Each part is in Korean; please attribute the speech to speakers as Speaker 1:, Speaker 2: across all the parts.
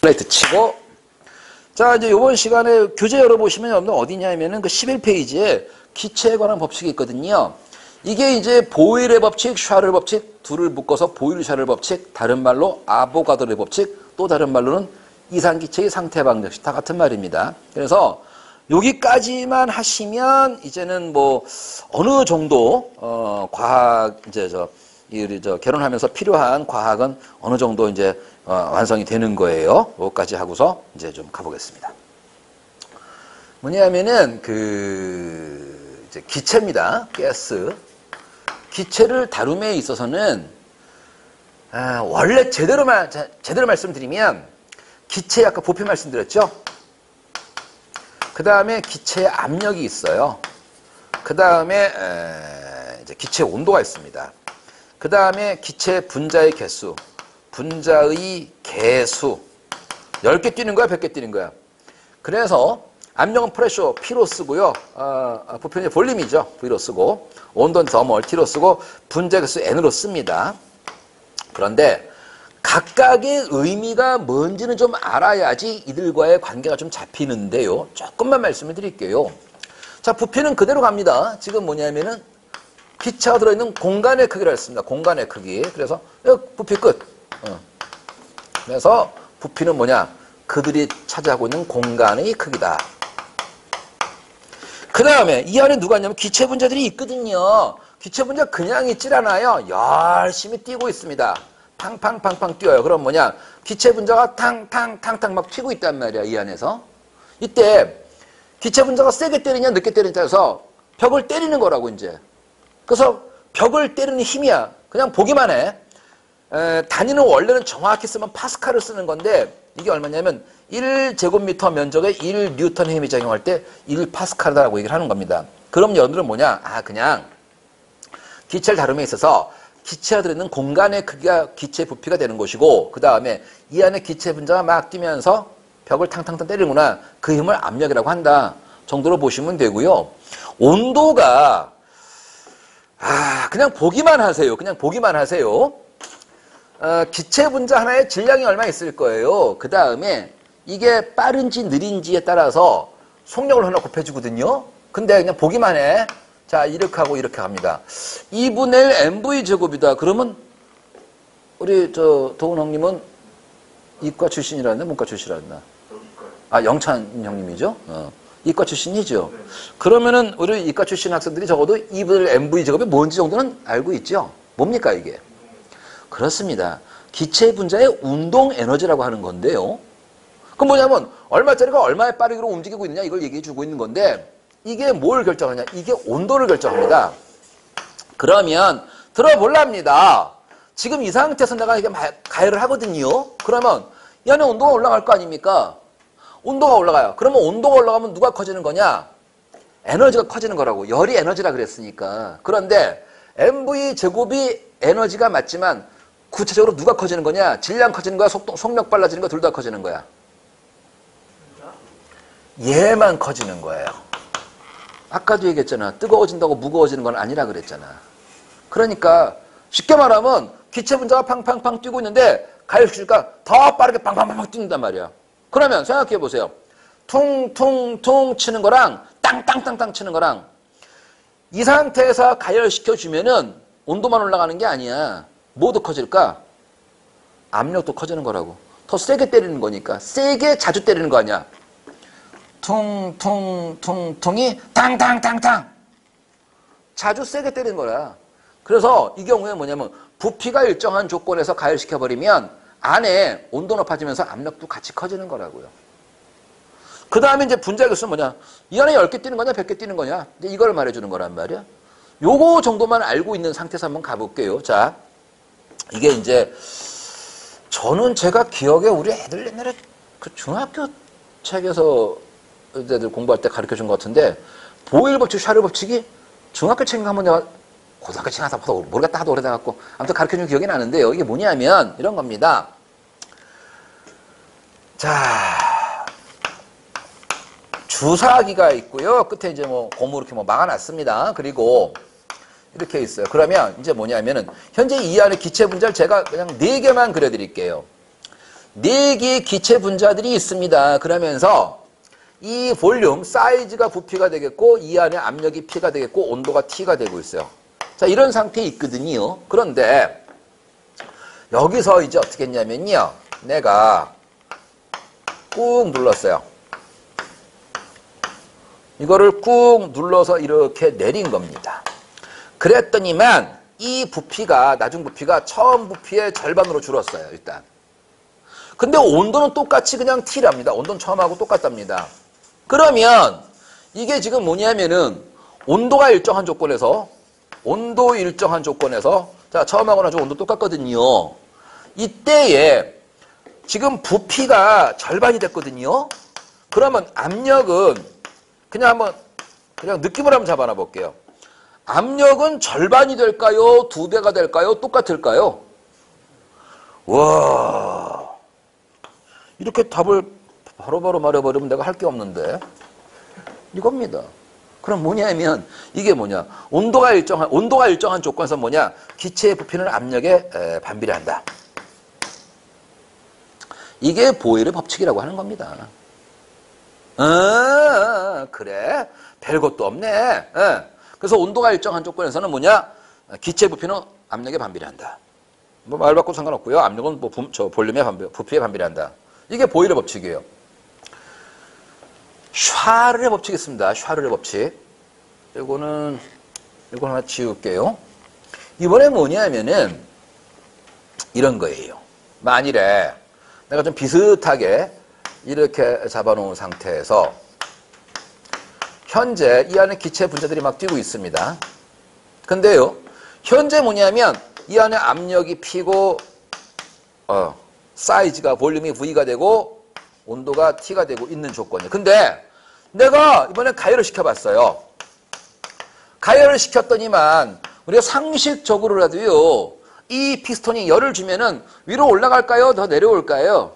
Speaker 1: 플레이트 치고. 자, 이제 이번 시간에 교재 열어보시면 여러분들 어디냐면은 그 11페이지에 기체에 관한 법칙이 있거든요. 이게 이제 보일의 법칙, 샤를 법칙, 둘을 묶어서 보일-샤를 법칙, 다른 말로 아보가드로의 법칙, 또 다른 말로는 이상기체의 상태방정식, 다 같은 말입니다. 그래서 여기까지만 하시면 이제는 뭐 어느 정도 과학 이제 결혼하면서 필요한 과학은 어느 정도 이제 완성이 되는 거예요. 여기까지 하고서 이제 좀 가보겠습니다. 뭐냐면은 이제 기체입니다. 가스. 기체를 다룸에 있어서는 원래 제대로 말씀드리면 기체에 아까 부피 말씀드렸죠. 그 다음에 기체의 압력이 있어요. 그 다음에 이제 기체 온도가 있습니다. 그 다음에 기체 분자의 개수, 분자의 개수. 10개 뛰는 거야, 100개 뛰는 거야. 그래서 압력은 프레셔, P로 쓰고요. 부피는 볼륨이죠. V로 쓰고. 온도는 더멀, T로 쓰고. 분자 개수 N으로 씁니다. 그런데 각각의 의미가 뭔지는 좀 알아야지 이들과의 관계가 좀 잡히는데요. 조금만 말씀을 드릴게요. 자, 부피는 그대로 갑니다. 지금 뭐냐면은 기체가 들어있는 공간의 크기를 했습니다. 공간의 크기. 그래서 부피 끝. 그래서 부피는 뭐냐? 그들이 차지하고 있는 공간의 크기다. 그 다음에 이 안에 누가 있냐면 기체 분자들이 있거든요. 기체 분자 그냥 있질 않아요. 열심히 뛰고 있습니다. 팡팡팡팡 뛰어요. 그럼 뭐냐? 기체 분자가 탕탕탕탕 막 튀고 있단 말이야. 이 안에서. 이때 기체 분자가 세게 때리냐 늦게 때리냐에 따라서 벽을 때리는 거라고 이제. 그래서 벽을 때리는 힘이야. 그냥 보기만 해. 단위는 원래는 정확히 쓰면 파스칼을 쓰는 건데 이게 얼마냐면 1제곱미터 면적에 1뉴턴 힘이 작용할 때 1파스칼이라고 얘기를 하는 겁니다. 그럼 여러분들은 뭐냐? 그냥 기체를 다룸에 있어서 기체가 들어있는 공간의 크기가 기체 부피가 되는 것이고 그 다음에 이 안에 기체 분자가 막 뛰면서 벽을 탕탕탕 때리는구나. 그 힘을 압력이라고 한다 정도로 보시면 되고요. 온도가 그냥 보기만 하세요. 그냥 보기만 하세요. 기체 분자 하나의 질량이 얼마 있을 거예요. 그 다음에 이게 빠른지 느린지에 따라서 속력을 하나 곱해주거든요. 근데 그냥 보기만 해. 자, 이렇게 하고 이렇게 합니다. 2분의 1 mv 제곱이다. 그러면 우리 도훈 형님은 이과 출신이라는데 문과 출신이라나? 영찬 형님이죠. 이과 출신이죠. 그러면은 우리 이과 출신 학생들이 적어도 2분의 1 mv 제곱이 뭔지 정도는 알고 있죠. 뭡니까 이게? 그렇습니다. 기체 분자의 운동 에너지라고 하는 건데요. 그럼 뭐냐면 얼마짜리가 얼마의 빠르기로 움직이고 있느냐 이걸 얘기해 주고 있는 건데 이게 뭘 결정하냐? 이게 온도를 결정합니다. 그러면 들어볼랍니다. 지금 이 상태에서 내가 이게 가열을 하거든요. 그러면 이 안에 온도가 올라갈 거 아닙니까? 온도가 올라가요. 그러면 온도가 올라가면 누가 커지는 거냐? 에너지가 커지는 거라고. 열이 에너지라 그랬으니까. 그런데 mv 제곱이 에너지가 맞지만 구체적으로 누가 커지는 거냐? 질량 커지는 거야? 속력 빨라지는 거야? 둘 다 커지는 거야? 얘만 커지는 거예요. 아까도 얘기했잖아. 뜨거워진다고 무거워지는 건 아니라 그랬잖아. 그러니까 쉽게 말하면 기체 분자가 팡팡팡 뛰고 있는데 가열시키니까 더 빠르게 팡팡팡 뛰는단 말이야. 그러면 생각해 보세요. 퉁퉁퉁 치는 거랑 땅땅땅땅 치는 거랑 이 상태에서 가열시켜주면은 온도만 올라가는 게 아니야. 뭐도 커질까? 압력도 커지는 거라고. 더 세게 때리는 거니까. 세게 자주 때리는 거 아니야. 퉁퉁퉁퉁이 탕탕탕탕. 자주 세게 때리는 거야. 그래서 이 경우에 뭐냐면 부피가 일정한 조건에서 가열시켜버리면 안에 온도 높아지면서 압력도 같이 커지는 거라고요. 그 다음에 이제 분자 개수는 뭐냐? 이 안에 10개 뛰는 거냐? 100개 뛰는 거냐? 이제 이걸 말해주는 거란 말이야. 요거 정도만 알고 있는 상태에서 한번 가볼게요. 자, 이게 이제 저는 제가 기억에 우리 애들 옛날에 그 중학교 책에서 애들 공부할 때 가르쳐준 것 같은데 보일 법칙, 샤를 법칙이 중학교 책인가 한번 내가 고등학교 책 가서 모르겠다 하도 오래돼갖고 아무튼 가르쳐준 기억이 나는데요. 이게 뭐냐면 이런 겁니다. 자, 주사기가 있고요. 끝에 이제 뭐 고무 이렇게 뭐 막아놨습니다. 그리고 이렇게 있어요. 그러면 이제 뭐냐면은 현재 이 안에 기체 분자를 제가 그냥 4개만 그려드릴게요. 4개의 기체 분자들이 있습니다. 그러면서 이 볼륨, 사이즈가 부피가 되겠고 이 안에 압력이 P가 되겠고 온도가 T가 되고 있어요. 자, 이런 상태에 있거든요. 그런데 여기서 이제 어떻게 했냐면요. 내가 꾹 눌렀어요. 이거를 꾹 눌러서 이렇게 내린 겁니다. 그랬더니만 이 부피가, 나중 부피가 처음 부피의 절반으로 줄었어요. 일단. 근데 온도는 똑같이 그냥 T랍니다. 온도는 처음하고 똑같답니다. 그러면 이게 지금 뭐냐면은 온도가 일정한 조건에서 자, 처음하고 나중 온도 똑같거든요. 이때에 지금 부피가 절반이 됐거든요. 그러면 압력은 그냥 느낌을 한번 잡아놔 볼게요. 압력은 절반이 될까요? 2배가 될까요? 똑같을까요? 와, 이렇게 답을 바로바로 말해버리면 내가 할 게 없는데 이겁니다. 그럼 뭐냐면 이게 뭐냐? 온도가 일정한 조건에서 뭐냐? 기체의 부피는 압력에 반비례한다. 이게 보일의 법칙이라고 하는 겁니다. 그래? 별것도 없네. 그래서 온도가 일정한 조건에서는 뭐냐? 기체 부피는 압력에 반비례한다. 뭐 말 바꿔도 상관없고요. 압력은 뭐 볼륨에 부피에 반비례한다. 이게 보일의 법칙이에요. 샤를의 법칙이 있습니다. 샤를의 법칙. 이거 하나 지울게요. 이번에 뭐냐면은 이런 거예요. 만일에 내가 좀 비슷하게 이렇게 잡아놓은 상태에서 현재 이 안에 기체 분자들이 막 뛰고 있습니다. 근데요, 현재 뭐냐면 이 안에 압력이 P고 사이즈가 볼륨이 V가 되고 온도가 T가 되고 있는 조건이에요. 근데 내가 이번에 가열을 시켜봤어요. 가열을 시켰더니만 우리가 상식적으로라도요, 이 피스톤이 열을 주면은 위로 올라갈까요? 더 내려올까요?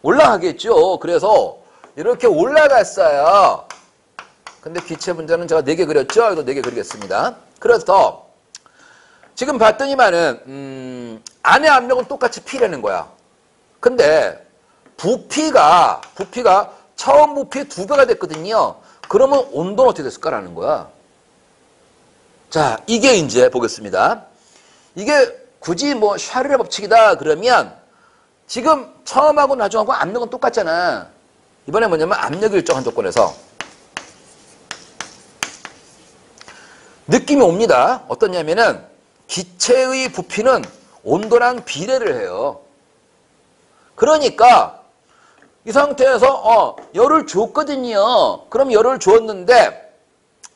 Speaker 1: 올라가겠죠. 그래서 이렇게 올라갔어요. 근데 기체 분자는 제가 4개 그렸죠? 이거 4개 그리겠습니다. 그래서 지금 봤더니만은 안의 압력은 똑같이 P라는 거야. 근데 부피가 처음 부피의 2배가 됐거든요. 그러면 온도는 어떻게 됐을까라는 거야. 자, 이게 이제 보겠습니다. 이게 굳이 뭐 샤를의 법칙이다 그러면 지금 처음하고 나중하고 압력은 똑같잖아. 이번에 뭐냐면 압력이 일정한 조건에서 느낌이 옵니다. 어떠냐면은 기체의 부피는 온도랑 비례를 해요. 그러니까 이 상태에서 열을 줬거든요. 그럼 열을 줬는데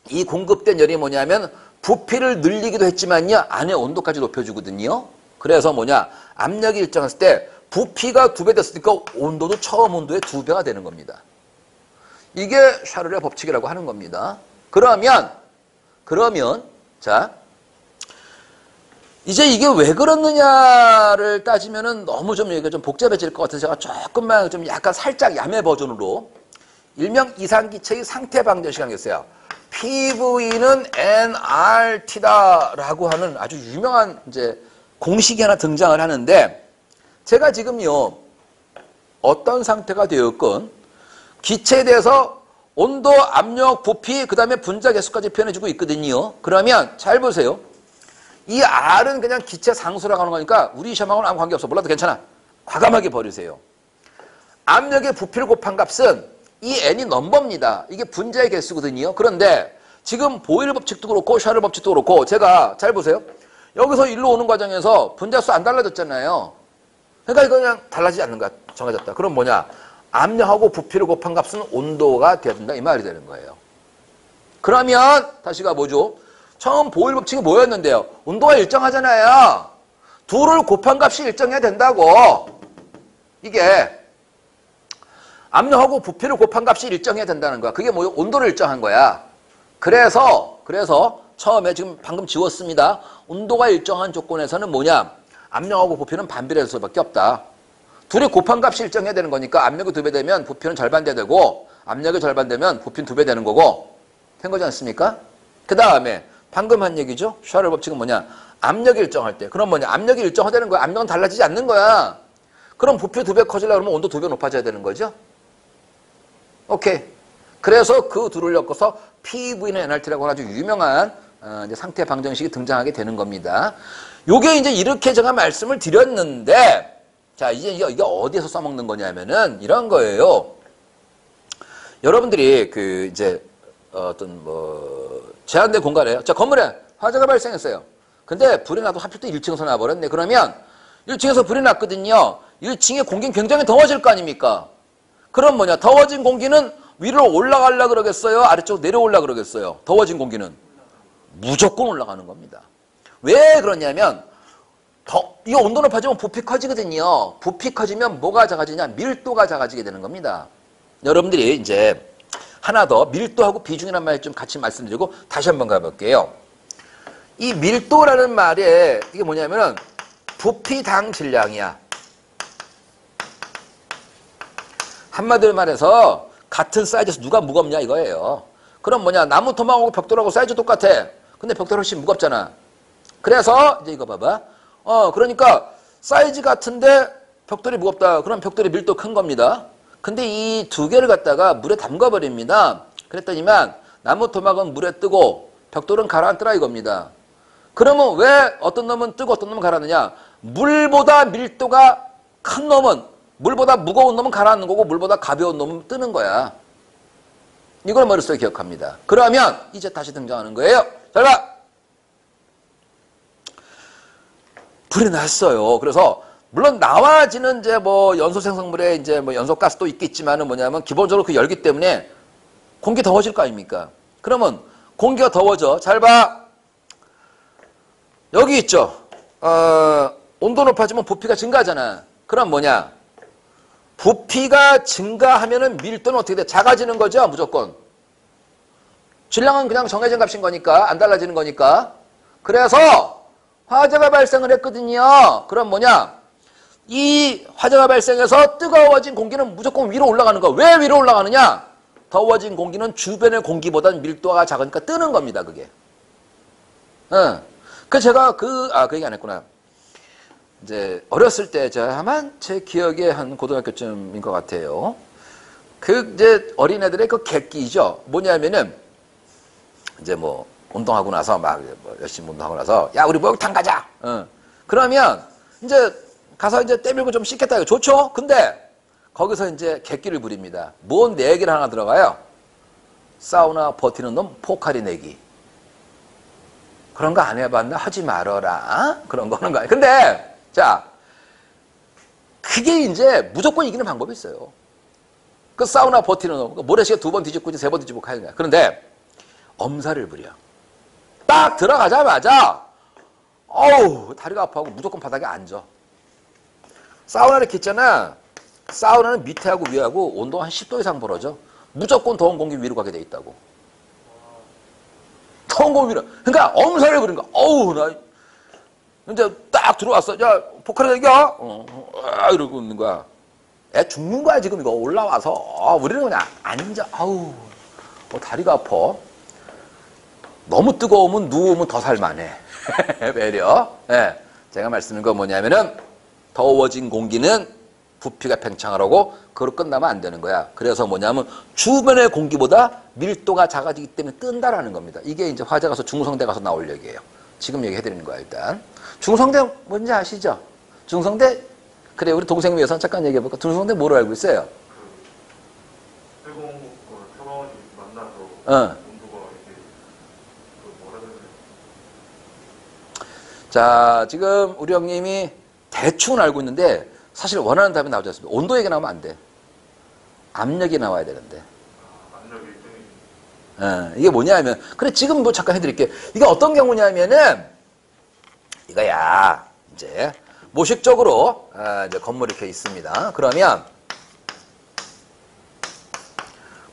Speaker 1: 이 공급된 열이 뭐냐면 부피를 늘리기도 했지만요. 안에 온도까지 높여주거든요. 그래서 뭐냐? 압력이 일정했을 때 부피가 2배 됐으니까 온도도 처음 온도의 2배가 되는 겁니다. 이게 샤를의 법칙이라고 하는 겁니다. 그러면 자, 이제 이게 왜 그렇느냐를 따지면은 너무 좀 얘기가 좀 복잡해질 것 같아서 제가 조금만 좀 약간 살짝 야매 버전으로 일명 이상기체의 상태 방정 시간이었어요. PV는 nRT다라고 하는 아주 유명한 이제 공식이 하나 등장을 하는데 제가 지금요 어떤 상태가 되었건 기체에 대해서 온도, 압력, 부피, 그 다음에 분자 개수까지 표현해주고 있거든요. 그러면 잘 보세요. 이 R은 그냥 기체 상수라고 하는 거니까 우리 시험하고는 아무 관계없어. 몰라도 괜찮아. 과감하게 버리세요. 압력의 부피를 곱한 값은 이 n이 넘버입니다. 이게 분자의 개수거든요. 그런데 지금 보일 법칙도 그렇고 샤를 법칙도 그렇고 제가 잘 보세요. 여기서 일로 오는 과정에서 분자수 안 달라졌잖아요. 그러니까 이거 그냥 달라지지 않는 거야. 정해졌다. 그럼 뭐냐? 압력하고 부피를 곱한 값은 온도가 되어야 된다. 이 말이 되는 거예요. 그러면 다시가 뭐죠? 처음 보일 법칙이 뭐였는데요? 온도가 일정하잖아요. 둘을 곱한 값이 일정해야 된다고. 이게 압력하고 부피를 곱한 값이 일정해야 된다는 거야. 그게 뭐예요? 온도를 일정한 거야. 그래서 처음에 지금 방금 지웠습니다. 온도가 일정한 조건에서는 뭐냐? 압력하고 부피는 반비례할 수밖에 없다. 둘이 곱한 값이 일정해야 되는 거니까 압력이 2배 되면 부피는 절반 돼야 되고 압력이 절반 되면 부피는 2배 되는 거고 된 거지 않습니까? 그 다음에 방금 한 얘기죠. 샤를 법칙은 뭐냐? 압력이 일정할 때. 그럼 뭐냐? 압력이 일정하다는 거야. 압력은 달라지지 않는 거야. 그럼 부피 2배 커지려고 하면 온도 2배 높아져야 되는 거죠? 오케이. 그래서 그 둘을 엮어서 PV는 NRT라고 아주 유명한 이제 상태 방정식이 등장하게 되는 겁니다. 요게 이제 이렇게 제가 말씀을 드렸는데, 자, 이제 이게 어디에서 써먹는 거냐면은 이런 거예요. 여러분들이 이제 어떤 제한된 공간에요. 자, 건물에 화재가 발생했어요. 근데 불이 나도 하필 또 1층에서 나버렸네. 그러면 1층에서 불이 났거든요. 1층의 공기는 굉장히 더워질 거 아닙니까? 그럼 뭐냐? 더워진 공기는 위로 올라가려고 그러겠어요? 아래쪽 내려올라고 그러겠어요? 더워진 공기는 무조건 올라가는 겁니다. 왜 그러냐면 이 온도 높아지면 부피 커지거든요. 부피 커지면 뭐가 작아지냐? 밀도가 작아지게 되는 겁니다. 여러분들이 이제 하나 더 밀도하고 비중이라는 말 좀 같이 말씀드리고 다시 한번 가볼게요. 이 밀도라는 말에 이게 뭐냐면은 부피당 질량이야. 한마디로 말해서 같은 사이즈에서 누가 무겁냐 이거예요. 그럼 뭐냐? 나무 토막하고 벽돌하고 사이즈 똑같아. 근데 벽돌 훨씬 무겁잖아. 그래서 이제 이거 봐봐. 그러니까 사이즈 같은데 벽돌이 무겁다. 그럼 벽돌이 밀도 큰 겁니다. 근데 이 두 개를 갖다가 물에 담가버립니다. 그랬더니만 나무 토막은 물에 뜨고 벽돌은 가라앉더라 이겁니다. 그러면 왜 어떤 놈은 뜨고 어떤 놈은 가라앉느냐? 물보다 밀도가 큰 놈은, 물보다 무거운 놈은 가라앉는 거고 물보다 가벼운 놈은 뜨는 거야. 이걸 머릿속에 기억합니다. 그러면 이제 다시 등장하는 거예요. 잘 봐. 불이 났어요. 그래서 물론 나와지는 이제 연소 생성물에 이제 연소 가스도 있겠지만은 뭐냐면 기본적으로 그 열기 때문에 공기 더워질 거 아닙니까? 그러면 공기가 더워져. 잘 봐. 여기 있죠. 온도 높아지면 부피가 증가하잖아. 그럼 뭐냐? 부피가 증가하면은 밀도는 어떻게 돼? 작아지는 거죠, 무조건. 질량은 그냥 정해진 값인 거니까, 안 달라지는 거니까. 그래서 화재가 발생을 했거든요. 그럼 뭐냐? 이 화재가 발생해서 뜨거워진 공기는 무조건 위로 올라가는 거. 왜 위로 올라가느냐? 더워진 공기는 주변의 공기보다 밀도가 작으니까 뜨는 겁니다, 그게. 제가 그 얘기 안 했구나. 이제 어렸을 때 제가 아마 제 기억에 한 고등학교쯤인 것 같아요. 이제 어린애들의 그 객기죠. 뭐냐면은 이제 운동하고 나서 막 열심히 운동하고 나서 야 우리 목욕탕 가자. 그러면 이제 가서 이제 때밀고 좀 씻겠다 이거 좋죠. 근데 거기서 이제 객기를 부립니다. 뭔 내기를 하나 들어가요. 사우나 버티는 놈 포카리 내기. 그런 거 안 해봤나? 하지 말어라. 그런 거 하는 거 아니야. 근데 자, 그게 이제 무조건 이기는 방법이 있어요. 그 사우나 버티는 놈, 모래시계 2번 뒤집고 3번 뒤집고 하는 거야. 그런데 엄살을 부려. 딱 들어가자마자 어우 다리가 아파하고 무조건 바닥에 앉아. 사우나를 켰잖아. 사우나는 밑에하고 위하고 온도가 한 10도 이상 벌어져. 무조건 더운 공기 위로 가게 돼 있다고. 더운 공기 위로. 그러니까 엄살을 부린 거야. 어우 나 이제 딱 들어왔어. 야 포카리 내기야. 이러고 있는 거야. 애 죽는 거야 지금 이거 올라와서. 우리는 그냥 앉아. 아우 다리가 아파. 너무 뜨거우면 누우면 더 살만해. 외려. 네. 제가 말씀드린 건 뭐냐면은 더워진 공기는 부피가 팽창하라고 그걸로 끝나면 안 되는 거야. 그래서 뭐냐면 주변의 공기보다 밀도가 작아지기 때문에 뜬다라는 겁니다. 이게 이제 화재 가서 중성대 가서 나올 얘기예요. 지금 얘기해드리는 거야 일단. 중성대 뭔지 아시죠? 중성대 그래 우리 동생 위해서 잠깐 얘기해볼까? 중성대 뭐로 알고 있어요?
Speaker 2: 뜨거운 차가운 만나서 온도가 이렇게 뭐라 그래야 되나?
Speaker 1: 자 지금 우리 형님이 대충은 알고 있는데 사실 원하는 답이 나오지 않습니다. 온도 얘기 나오면 안 돼. 압력이 나와야 되는데.
Speaker 2: 압력이
Speaker 1: 이게 뭐냐면 그래 지금 잠깐 해드릴게요. 이게 어떤 경우냐면은 이거야 이제 모식적으로 이제 건물이 이렇게 있습니다. 그러면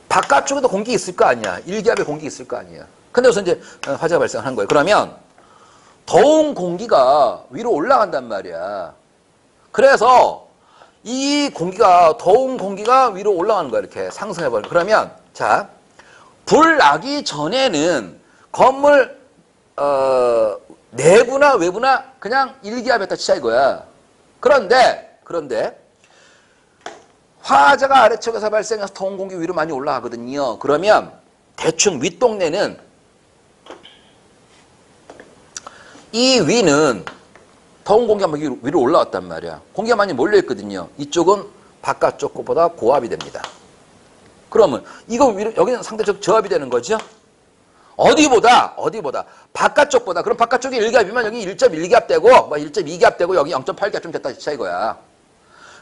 Speaker 1: 바깥쪽에도 공기 있을 거 아니야. 일기압에 공기 있을 거 아니야. 근데 여기서 이제 화재가 발생하는 거예요. 그러면 더운 공기가 위로 올라간단 말이야. 그래서 이 공기가 더운 공기가 위로 올라가는 거야. 이렇게 상승해버려. 그러면 자, 불 나기 전에는 건물 내부나 외부나 그냥 일기압에다 치자 이거야. 그런데 화자가 아래쪽에서 발생해서 더운 공기 위로 많이 올라가거든요. 그러면 대충 윗동네는 이 위는 더운 공기가 막 위로 올라왔단 말이야. 공기가 많이 몰려있거든요. 이쪽은 바깥쪽 것보다 고압이 됩니다. 그러면 이거 위로 여기는 상대적 저압이 되는 거죠. 어디보다 바깥쪽보다. 그럼 바깥쪽이 1기압이면 여기 1.1기압 되고 뭐 1.2기압 되고 여기 0.8기압 됐다 이 차이거야.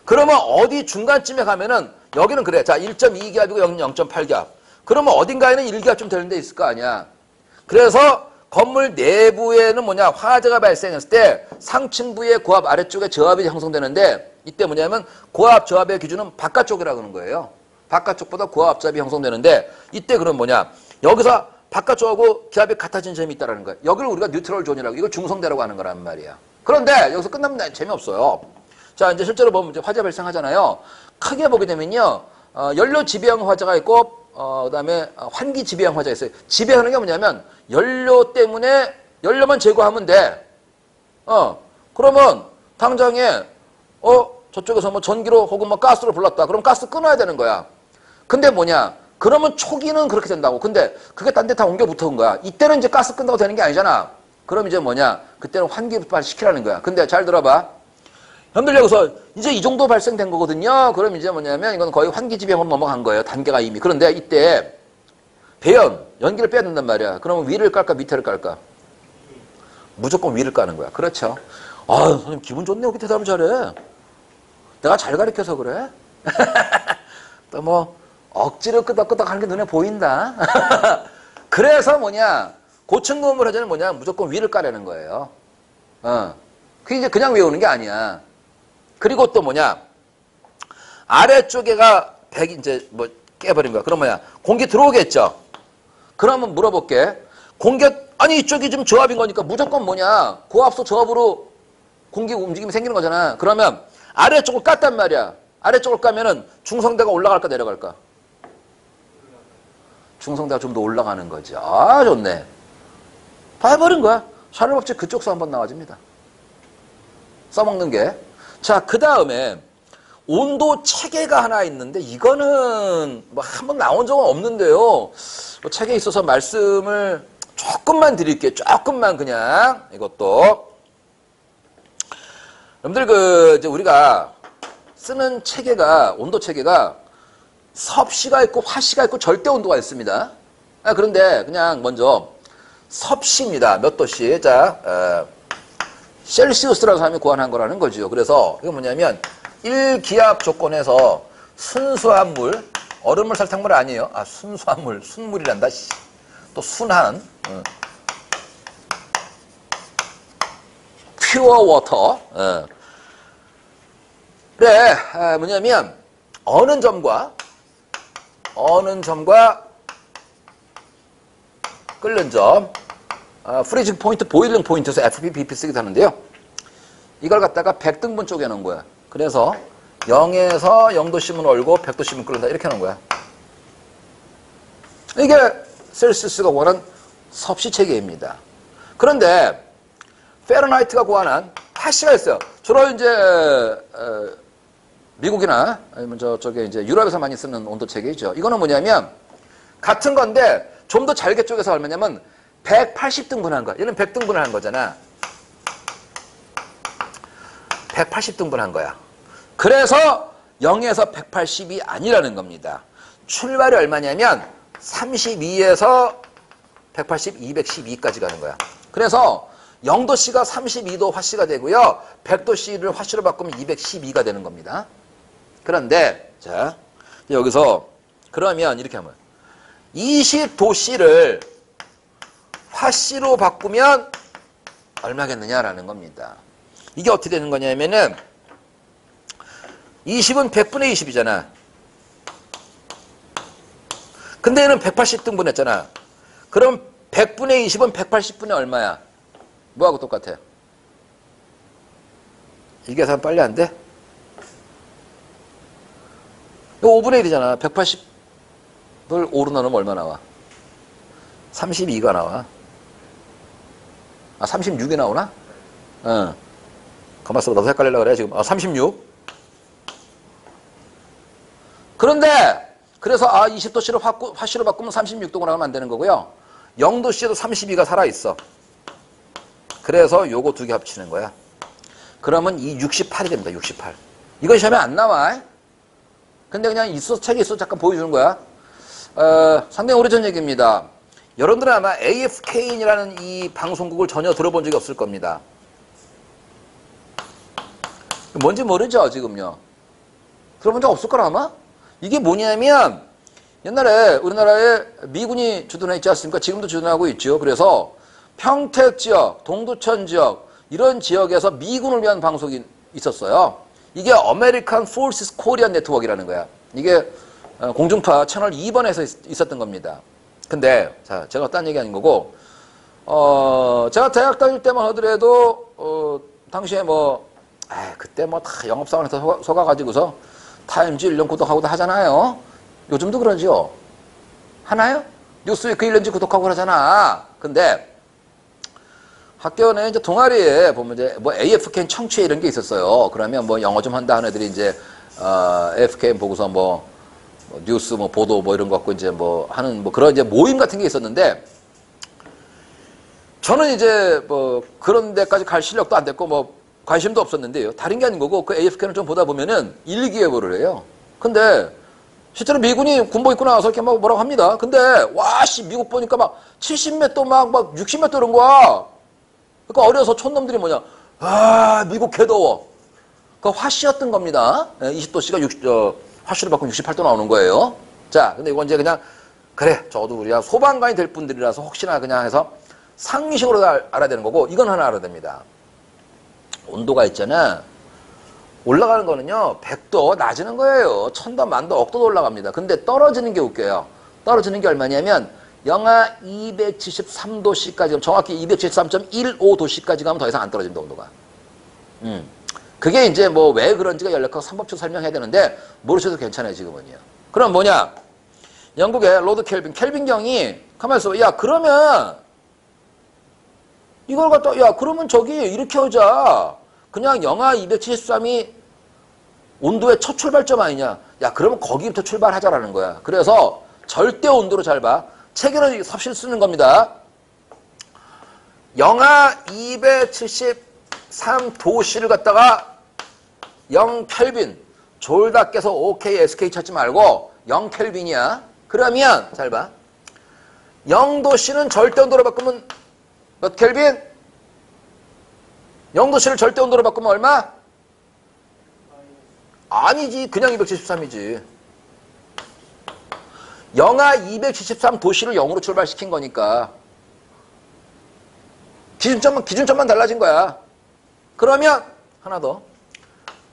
Speaker 1: 그러면 어디 중간쯤에 가면은 여기는 그래. 자, 1.2기압이고 여기는 0.8기압. 그러면 어딘가에는 1기압쯤 되는 데 있을 거 아니야. 그래서 건물 내부에는 뭐냐, 화재가 발생했을 때 상층부의 고압, 아래쪽에 저압이 형성되는데 이때 뭐냐면 고압 저압의 기준은 바깥쪽이라고 하는 거예요. 바깥쪽보다 고압 저압이 형성되는데 이때 그럼 뭐냐, 여기서 바깥쪽하고 기압이 같아진 점이 있다는 거예요. 여기를 우리가 뉴트럴 존이라고, 이걸 중성대라고 하는 거란 말이야. 그런데 여기서 끝나면 재미없어요. 자, 이제 실제로 보면 이제 화재 발생하잖아요. 크게 보게 되면요, 연료 지배형 화재가 있고, 그다음에 환기 지배형 화재가 있어요. 지배하는 게 뭐냐면 연료 때문에 연료만 제거하면 돼. 그러면 당장에 저쪽에서 뭐 전기로 혹은 뭐 가스로 불렀다. 그럼 가스 끊어야 되는 거야. 근데 뭐냐? 그러면 초기는 그렇게 된다고. 근데 그게 딴 데 다 옮겨 붙은 거야. 이때는 이제 가스 끈다고 되는 게 아니잖아. 그럼 이제 뭐냐? 그때는 환기를 빨리 시키라는 거야. 근데 잘 들어봐. 여러분들 여기서 이제 이 정도 발생된 거거든요. 그럼 이제 뭐냐면 이건 거의 환기 지배형으로 넘어간 거예요. 단계가 이미. 그런데 이때 배연, 연기를 빼야 된단 말이야. 그러면 위를 깔까 밑에를 깔까? 무조건 위를 까는 거야. 그렇죠. 아, 선생님 기분 좋네. 여기 대답을 잘해. 내가 잘 가르쳐서 그래. 또 뭐 억지로 끄덕끄덕 하는 게 눈에 보인다. 그래서 뭐냐, 고층 건물 화재는 뭐냐, 무조건 위를 까려는 거예요. 그게 이제 그냥 외우는 게 아니야. 그리고 또 뭐냐, 아래쪽에가 이제 뭐 깨버린 거야. 그럼 뭐냐, 공기 들어오겠죠. 그러면 물어볼게. 아니 이쪽이 좀 저압인 거니까 무조건 뭐냐, 고압소 저압으로 공기 움직임이 생기는 거잖아. 그러면 아래쪽을 깠단 말이야. 아래쪽을 까면은 중성대가 올라갈까 내려갈까? 중성대가 좀 더 올라가는 거지. 아, 좋네. 다 해버린 거야. 샤를법칙 그쪽서 한번 나와집니다. 써먹는 게. 자, 그 다음에 온도 체계가 하나 있는데 이거는 뭐 한번 나온 적은 없는데요. 뭐 체계에 있어서 말씀을 조금만 드릴게요. 조금만 그냥 이것도. 여러분들 이제 우리가 쓰는 체계가, 온도 체계가 섭씨가 있고 화씨가 있고 절대 온도가 있습니다. 그런데 그냥 먼저 섭씨입니다. 몇 도씨? 자, 셀시우스라는 사람이 고안한 거라는 거죠. 그래서 이거 뭐냐면 1기압 조건에서 순수한 물, 얼음물, 설탕물 아니에요. 아, 순수한 물, 순물이란다. 또 순한 퓨어 워터. 그래, 뭐냐면 어느 점과 끓는 점, 프리징 포인트, 보일링 포인트에서 FP, BP 쓰기도 하는데요. 이걸 갖다가 100등분 쪼개 놓은 거야. 그래서 0에서 0도씨면 얼고 100도씨면 끓는다. 이렇게 하는 거야. 이게 셀시우스가 고안한 섭씨 체계입니다. 그런데 페르나이트가 고안한 화씨가 있어요. 주로 이제 미국이나 아니면 저쪽에 이제 유럽에서 많이 쓰는 온도 체계이죠. 이거는 뭐냐면 같은 건데 좀 더 잘게 쪼개서 얼마냐면 180등분 한 거야. 얘는 100등분을 한 거잖아. 180등분 한 거야. 그래서 0에서 180이 아니라는 겁니다. 출발이 얼마냐면 32에서 180, 212까지 가는 거야. 그래서 0도씨가 32도 화씨가 되고요. 100도씨를 화씨로 바꾸면 212가 되는 겁니다. 그런데 자, 여기서 그러면 이렇게 하면 20도씨를 화씨로 바꾸면 얼마겠느냐라는 겁니다. 이게 어떻게 되는 거냐면은 20은 100분의 20이잖아. 근데 얘는 180등분 했잖아. 그럼 100분의 20은 180분의 얼마야? 뭐하고 똑같아? 이 계산 빨리 안 돼? 이거 5분의 1이잖아. 180을 5로 나누면 얼마 나와? 32가 나와. 아, 36이 나오나? 가만있어. 나도 헷갈리려고 그래, 지금. 36. 그런데 그래서 20도씨를 화씨로 바꾸면 36도가 나오면 안 되는 거고요. 0도씨에도 32가 살아있어. 그래서 요거 두 개 합치는 거야. 그러면 이 68이 됩니다. 68. 이건 시험에 안 나와. 근데 그냥 책에 있어 잠깐 보여주는 거야. 상당히 오래전 얘기입니다. 여러분들은 아마 AFK인이라는 이 방송국을 전혀 들어본 적이 없을 겁니다. 뭔지 모르죠, 지금요. 들어본 적 없을 거라 아마? 이게 뭐냐면 옛날에 우리나라에 미군이 주둔해 있지 않습니까? 지금도 주둔하고 있죠. 그래서 평택 지역, 동두천 지역 이런 지역에서 미군을 위한 방송이 있었어요. 이게 American Forces Korean Network이라는 거야. 이게 공중파 채널 2번에서 있었던 겁니다. 근데 자, 제가 딴 얘기 아닌 거고 제가 대학 다닐 때만 하더라도 당시에 그때 다 영업사원에서 속아가지고서 타임즈 1년 구독하고도 하잖아요. 요즘도 그러죠. 하나요? 뉴스위크 1년치 구독하고 그러잖아. 근데 학교 내 이제 동아리에 보면 이제 AFK 청취회 이런 게 있었어요. 그러면 영어 좀 한다 하는 애들이 이제 AFK 보고서 뉴스 보도 이런 거 갖고 이제 하는 그런 이제 모임 같은 게 있었는데 저는 이제 그런 데까지 갈 실력도 안 됐고 관심도 없었는데요. 다른 게 아닌 거고 그 AFK를 좀 보다 보면은 일기예보를 해요. 근데 실제로 미군이 군복 입고 나와서 이렇게 뭐라고 합니다. 근데 미국 보니까 70몇 도 60몇 도 이런 거야. 그러니까 어려서 촌놈들이 뭐냐. 미국 개더워. 그 화씨였던 겁니다. 20도씨가 화씨로 바꾸면 68도 나오는 거예요. 자, 근데 이건 이제 그냥 그래, 저도 우리가 소방관이 될 분들이라서 혹시나 그냥 해서 상식으로 알아야 되는 거고 이건 하나 알아야 됩니다. 온도가 있잖아. 올라가는 거는요, 100도 낮은 거예요. 1000도, 만도, 억도도 올라갑니다. 근데 떨어지는 게 웃겨요. 떨어지는 게 얼마냐면 영하 273도씨까지, 정확히 273.15도씨까지 가면 더 이상 안 떨어진다, 온도가. 그게 이제 왜 그런지가 연락하고 삼법칙 설명해야 되는데 모르셔도 괜찮아요, 지금은요. 그럼 뭐냐? 영국의 로드 켈빈경이 가만히 있어. 야, 그러면 이걸 갖다 그러면 저기 이렇게 하자. 그냥 영하 273이 온도의 첫 출발점 아니냐. 야, 그러면 거기부터 출발하자라는 거야. 그래서 절대 온도로 잘 봐. 책에는 섭씨를 쓰는 겁니다. 영하 273도씨를 갖다가 0켈빈 졸다 깨서 OK, SK 찾지 말고 0켈빈이야. 그러면 잘 봐. 0도씨는 절대 온도로 바꾸면 몇 켈빈? 0도씨를 절대 온도로 바꾸면 얼마? 아니지. 그냥 273이지. 영하 273도씨를 0으로 출발시킨 거니까. 기준점만 달라진 거야. 그러면 하나 더.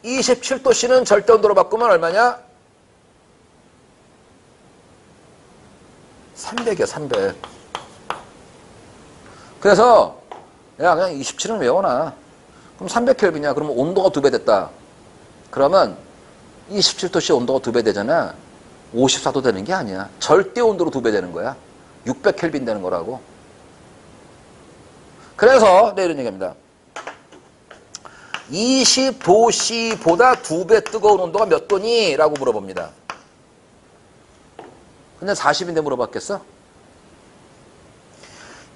Speaker 1: 27도씨는 절대 온도로 바꾸면 얼마냐? 300이야, 300. 그래서 그냥 27은 외워놔. 그럼 300켈빈이야. 그러면 온도가 2배 됐다. 그러면 27도씨 온도가 2배 되잖아. 54도 되는 게 아니야. 절대 온도로 2배 되는 거야. 600켈빈 되는 거라고. 그래서 이런 얘기입니다. 20도씨보다 2배 뜨거운 온도가 몇 도니? 라고 물어봅니다. 근데 40인데 물어봤겠어?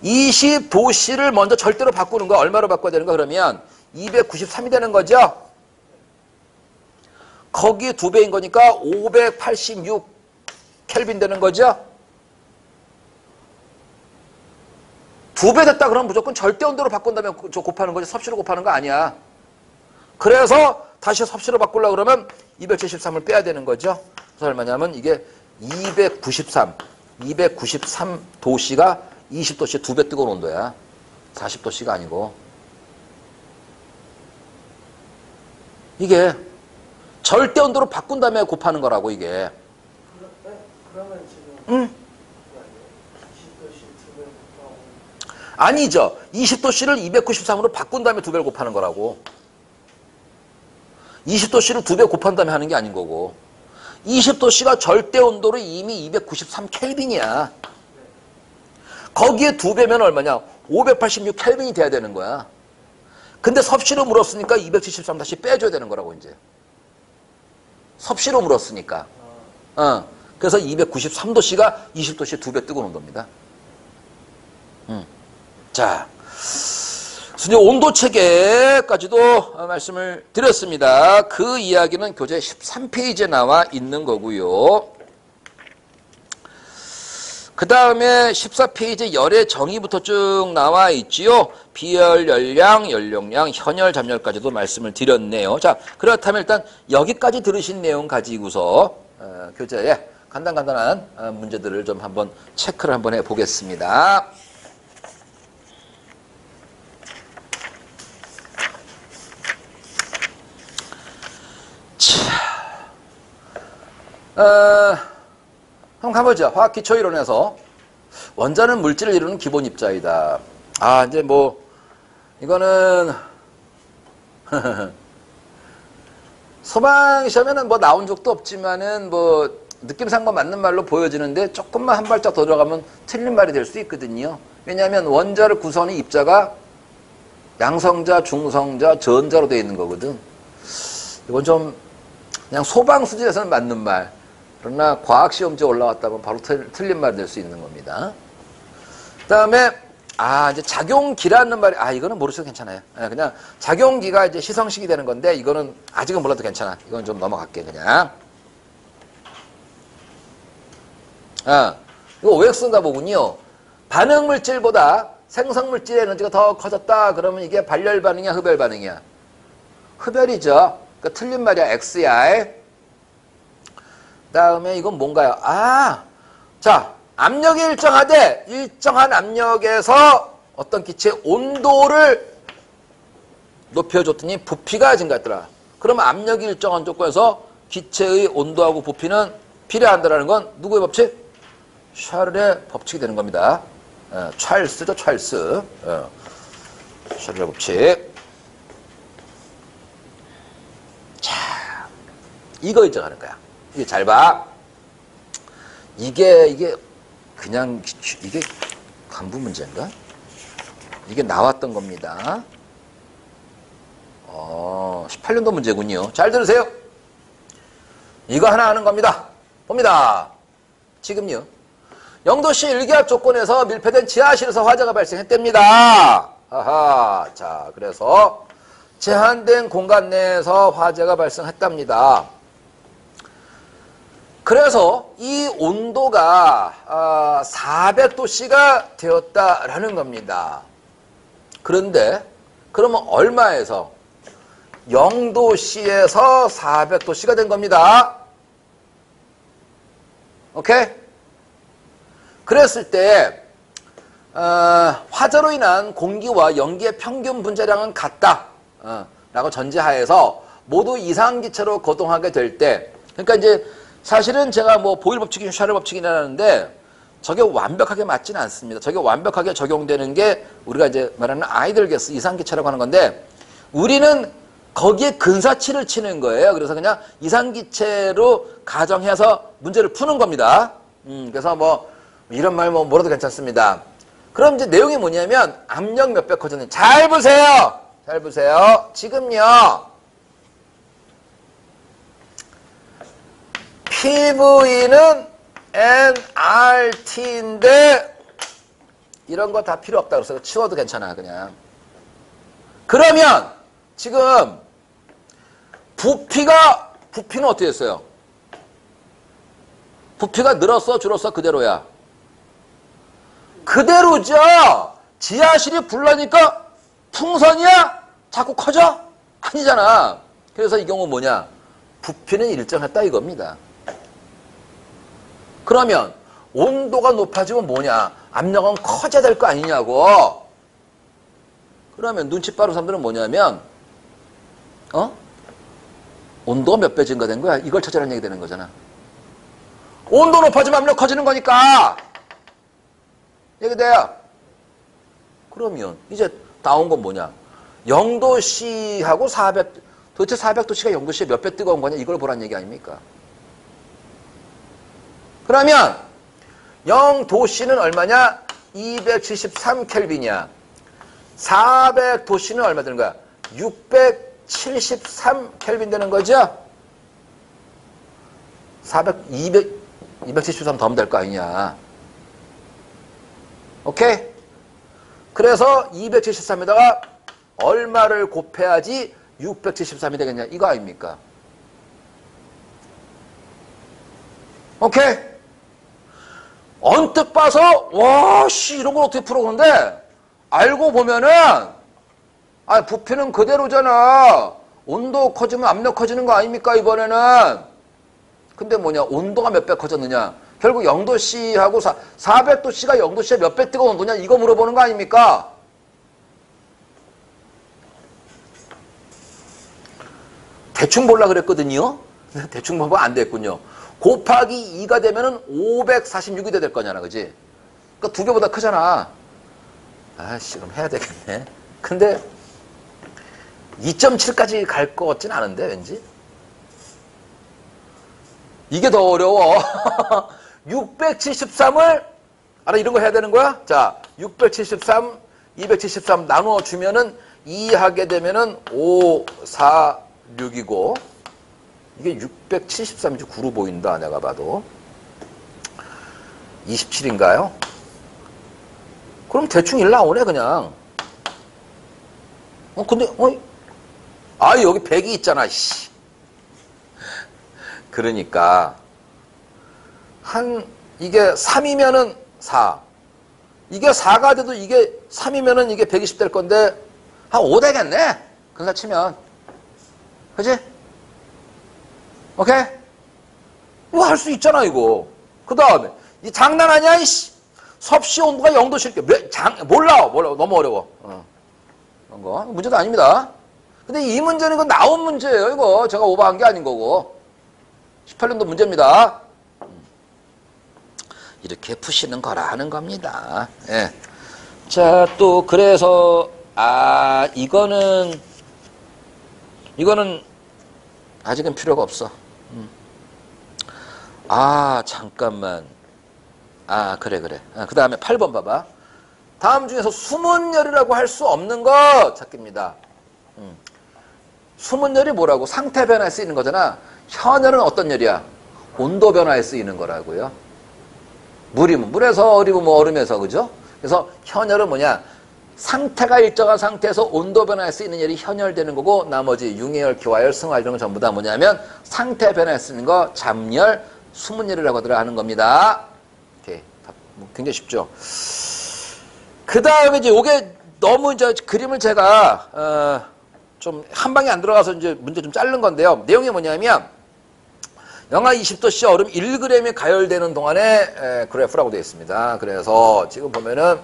Speaker 1: 20도씨를 먼저 절대로 바꾸는 거야. 얼마로 바꿔야 되는 거야? 그러면 293이 되는 거죠? 거기에 2배인 거니까 586 켈빈 되는 거죠? 2배 됐다 그러면 무조건 절대 온도로 바꾼다면 곱하는 거지 섭씨로 곱하는 거 아니야. 그래서 다시 섭씨로 바꾸려고 그러면 273을 빼야 되는 거죠. 그래서 얼마냐면 이게 293도씨가 20도씨 2배 뜨거운 온도야. 40도씨가 아니고. 이게 절대 온도로 바꾼 다음에 곱하는 거라고 이게.
Speaker 3: 그러면 지금 20도씨 2배 곱하고
Speaker 1: 아니죠. 20도씨를 293으로 바꾼 다음에 2배를 곱하는 거라고. 20도씨를 2배 곱한 다음에 하는 게 아닌 거고. 20도씨가 절대 온도로 이미 293켈빈이야. 거기에 2배면 얼마냐? 586 켈빈이 돼야 되는 거야. 근데 섭씨로 물었으니까 273 다시 빼줘야 되는 거라고 이제. 섭씨로 물었으니까. 그래서 293도씨가 20도씨 2배 뜨거운 온도입니다. 자, 이제 온도 체계까지도 말씀을 드렸습니다. 그 이야기는 교재 13페이지에 나와 있는 거고요. 그 다음에 14페이지 열의 정의부터 쭉 나와 있지요. 비열, 열량, 연료량, 현열, 잠열까지도 말씀을 드렸네요. 자, 그렇다면 일단 여기까지 들으신 내용 가지고서 교재에 간단한 문제들을 좀 한번 체크를 한번 해보겠습니다. 한번 가보죠. 화학기초이론에서 원자는 물질을 이루는 기본 입자이다. 이제 뭐 이거는 소방시험에는 뭐 나온 적도 없지만은 뭐 느낌상 뭐 맞는 말로 보여지는데 조금만 한 발짝 더 들어가면 틀린 말이 될 수 있거든요. 왜냐하면 원자를 구성하는 입자가 양성자, 중성자, 전자로 되어 있는 거거든. 이건 좀 그냥 소방 수준에서는 맞는 말. 그러나 과학시험지에 올라왔다면 바로 틀린 말이 될 수 있는 겁니다. 그 다음에, 이제 작용기라는 말이, 이거는 모르셔도 괜찮아요. 그냥 작용기가 이제 시성식이 되는 건데, 이거는 아직은 몰라도 괜찮아. 이건 좀 넘어갈게, 그냥. 이거 OX인가 보군요. 반응물질보다 생성물질의 에너지가 더 커졌다. 그러면 이게 발열 반응이야, 흡열 반응이야? 흡열이죠. 그러니까 틀린 말이야, X야. 다음에 이건 뭔가요? 자, 압력이 일정하되 일정한 압력에서 어떤 기체의 온도를 높여줬더니 부피가 증가했더라. 그러면 압력이 일정한 조건에서 기체의 온도하고 부피는 비례한다는 건 누구의 법칙? 샤를의 법칙이 되는 겁니다. 찰스죠, 찰스. 샤를의 법칙. 자, 이거 인정하는 거야. 이게 잘 봐. 이게 그냥 이게 간부 문제인가? 이게 나왔던 겁니다. 18년도 문제군요. 잘 들으세요. 이거 하나 하는 겁니다. 봅니다. 지금요. 0도씨 일기압 조건에서 밀폐된 지하실에서 화재가 발생했답니다. 자, 그래서 제한된 공간 내에서 화재가 발생했답니다. 그래서 이 온도가 400도씨가 되었다라는 겁니다. 그런데 그러면 얼마에서? 0도씨에서 400도씨가 된 겁니다. 오케이? 그랬을 때 화재로 인한 공기와 연기의 평균 분자량은 같다 라고 전제하에서 모두 이상기체로 거동하게 될 때, 그러니까 이제 사실은 제가 뭐 보일 법칙이 샤를 법칙이라는데 저게 완벽하게 맞지는 않습니다. 저게 완벽하게 적용되는 게 우리가 이제 말하는 아이들 개수 이상기체라고 하는 건데, 우리는 거기에 근사치를 치는 거예요. 그래서 그냥 이상기체로 가정해서 문제를 푸는 겁니다. 그래서 뭐 이런 말 뭐 뭐라도 괜찮습니다. 그럼 이제 내용이 뭐냐면 압력 몇 배 커졌는지 잘 보세요. 잘 보세요. 지금요. PV는 nRT인데 이런 거 다 필요 없다 그래서 치워도 괜찮아 그냥. 그러면 지금 부피는 어떻게 됐어요? 부피가 늘었어 줄었어? 그대로야. 그대로죠. 지하실이 불나니까 풍선이야? 자꾸 커져? 아니잖아. 그래서 이 경우 뭐냐? 부피는 일정했다 이겁니다. 그러면 온도가 높아지면 뭐냐? 압력은 커져야 될 거 아니냐고. 그러면 눈치 빠른 사람들은 뭐냐면 온도가 몇 배 증가된 거야? 이걸 찾으라는 얘기 되는 거잖아. 온도 높아지면 압력 커지는 거니까. 얘기돼요. 그러면 이제 나온 건 뭐냐? 0도씨하고 400, 도대체 400도씨가 0도씨에 몇 배 뜨거운 거냐? 이걸 보라는 얘기 아닙니까? 그러면 0도씨는 얼마냐? 273켈빈이야. 400도씨는 얼마 되는 거야? 673켈빈 되는 거죠? 273 더하면 될 거 아니냐. 오케이? 그래서 273에다가 얼마를 곱해야지 673이 되겠냐. 이거 아닙니까? 오케이? 언뜻 봐서 와, 씨, 이런 걸 어떻게 풀어. 그런데 알고 보면은 부피는 그대로잖아. 온도 커지면 압력 커지는 거 아닙니까, 이번에는? 근데 뭐냐, 온도가 몇 배 커졌느냐. 결국 0도씨하고 400도씨가 0도씨에 몇 배 뜨거운 거냐, 이거 물어보는 거 아닙니까? 대충 보려고 그랬거든요. 대충 보면 안 됐군요. 곱하기 2가 되면은 546이 될 거잖아, 그지? 그러니까 2배보다 크잖아. 아씨, 그럼 해야 되겠네. 근데 2.7까지 갈 것 같진 않은데, 왠지? 이게 더 어려워. 673을, 이런 거 해야 되는 거야? 자, 673, 273 나누어주면은 2 하게 되면은 5, 4, 6이고, 이게 673인지 9로 보인다, 내가 봐도. 27인가요? 그럼 대충 1 나오네, 그냥. 근데, 여기 100이 있잖아, 씨. 그러니까, 이게 3이면은 4. 이게 4가 돼도 이게 3이면은 이게 120 될 건데, 한 5 되겠네? 그러니까 치면. 그지? 오케이? 이거 할 수 있잖아, 이거. 그 다음에, 이 장난하냐, 이씨. 섭씨 온도가 0도씩. 몰라. 너무 어려워. 그런 거. 문제도 아닙니다. 근데 이 문제는 이거 나온 문제예요, 이거. 제가 오버한 게 아닌 거고. 18년도 문제입니다. 이렇게 푸시는 거라는 겁니다. 예. 자, 또, 그래서, 이거는 아직은 필요가 없어. 잠깐만. 그래. 그 다음에 8번 봐봐. 다음 중에서 수문열이라고 할 수 없는 것 찾기입니다. 수문열이 뭐라고? 상태 변화에 쓰이는 거잖아. 현열은 어떤 열이야? 온도 변화에 쓰이는 거라고요. 물이면 물에서, 얼이면 뭐 얼음에서, 그죠? 그래서 현열은 뭐냐? 상태가 일정한 상태에서 온도 변화에 쓰이는 열이 현열되는 거고, 나머지 융해열, 기화열, 승화열 이런 건 전부 다 뭐냐면 상태 변화에 쓰이는 거 잠열, 수문열이라고 하는 겁니다. 오케이. 굉장히 쉽죠? 그 다음에 이제 요게 너무 이제 그림을 제가, 좀 한 방에 안 들어가서 이제 문제 좀 자른 건데요. 내용이 뭐냐면, 영하 20도씨 얼음 1g이 가열되는 동안의 그래프라고 되어 있습니다. 그래서 지금 보면은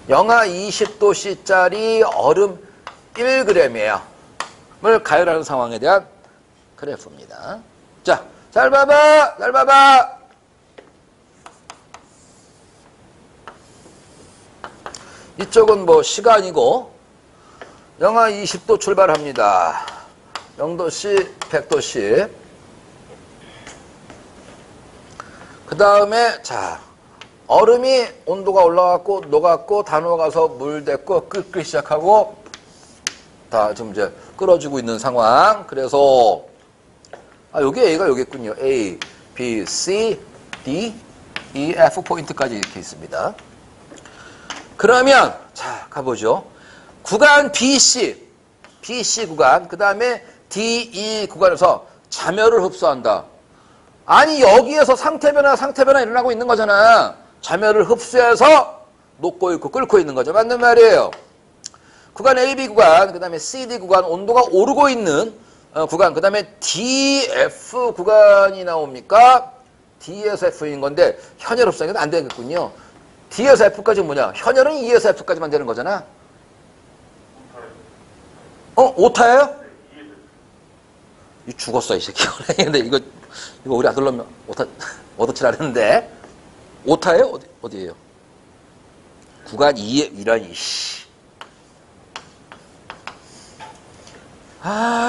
Speaker 1: 영하 20도씨짜리 얼음 1g이에요. 을 가열하는 상황에 대한 그래프입니다. 자, 잘 봐봐. 이쪽은 뭐 시간이고, 영하 20도 출발합니다. 0도씨, 100도씨. 그 다음에, 자, 얼음이 온도가 올라갔고, 녹았고, 다 녹아서 물 됐고, 끓기 시작하고, 다 지금 이제 끓어지고 있는 상황. 그래서, 여기 A가 여기있군요. A, B, C, D, E, F 포인트까지 이렇게 있습니다. 그러면, 자, 가보죠. 구간 BC 구간, 그 다음에 DE 구간에서 자멸을 흡수한다. 아니, 여기에서 상태 변화 일어나고 있는 거잖아. 자멸을 흡수해서 녹고 있고 끓고 있는 거죠. 맞는 말이에요. 구간 AB 구간, 그 다음에 CD 구간, 온도가 오르고 있는 구간, 그 다음에 DF 구간이 나옵니까? D에서 F인 건데, 현열 흡수는 안 되겠군요. D에서 F까지 뭐냐? 현열은 E에서 F까지만 되는 거잖아. 오타예요? 이 죽었어, 이 새끼. 근데 이거 우리 아들 놈 오타칠 않았는데. 오타예요? 어디예요? 구간 2에, 이런, 이씨.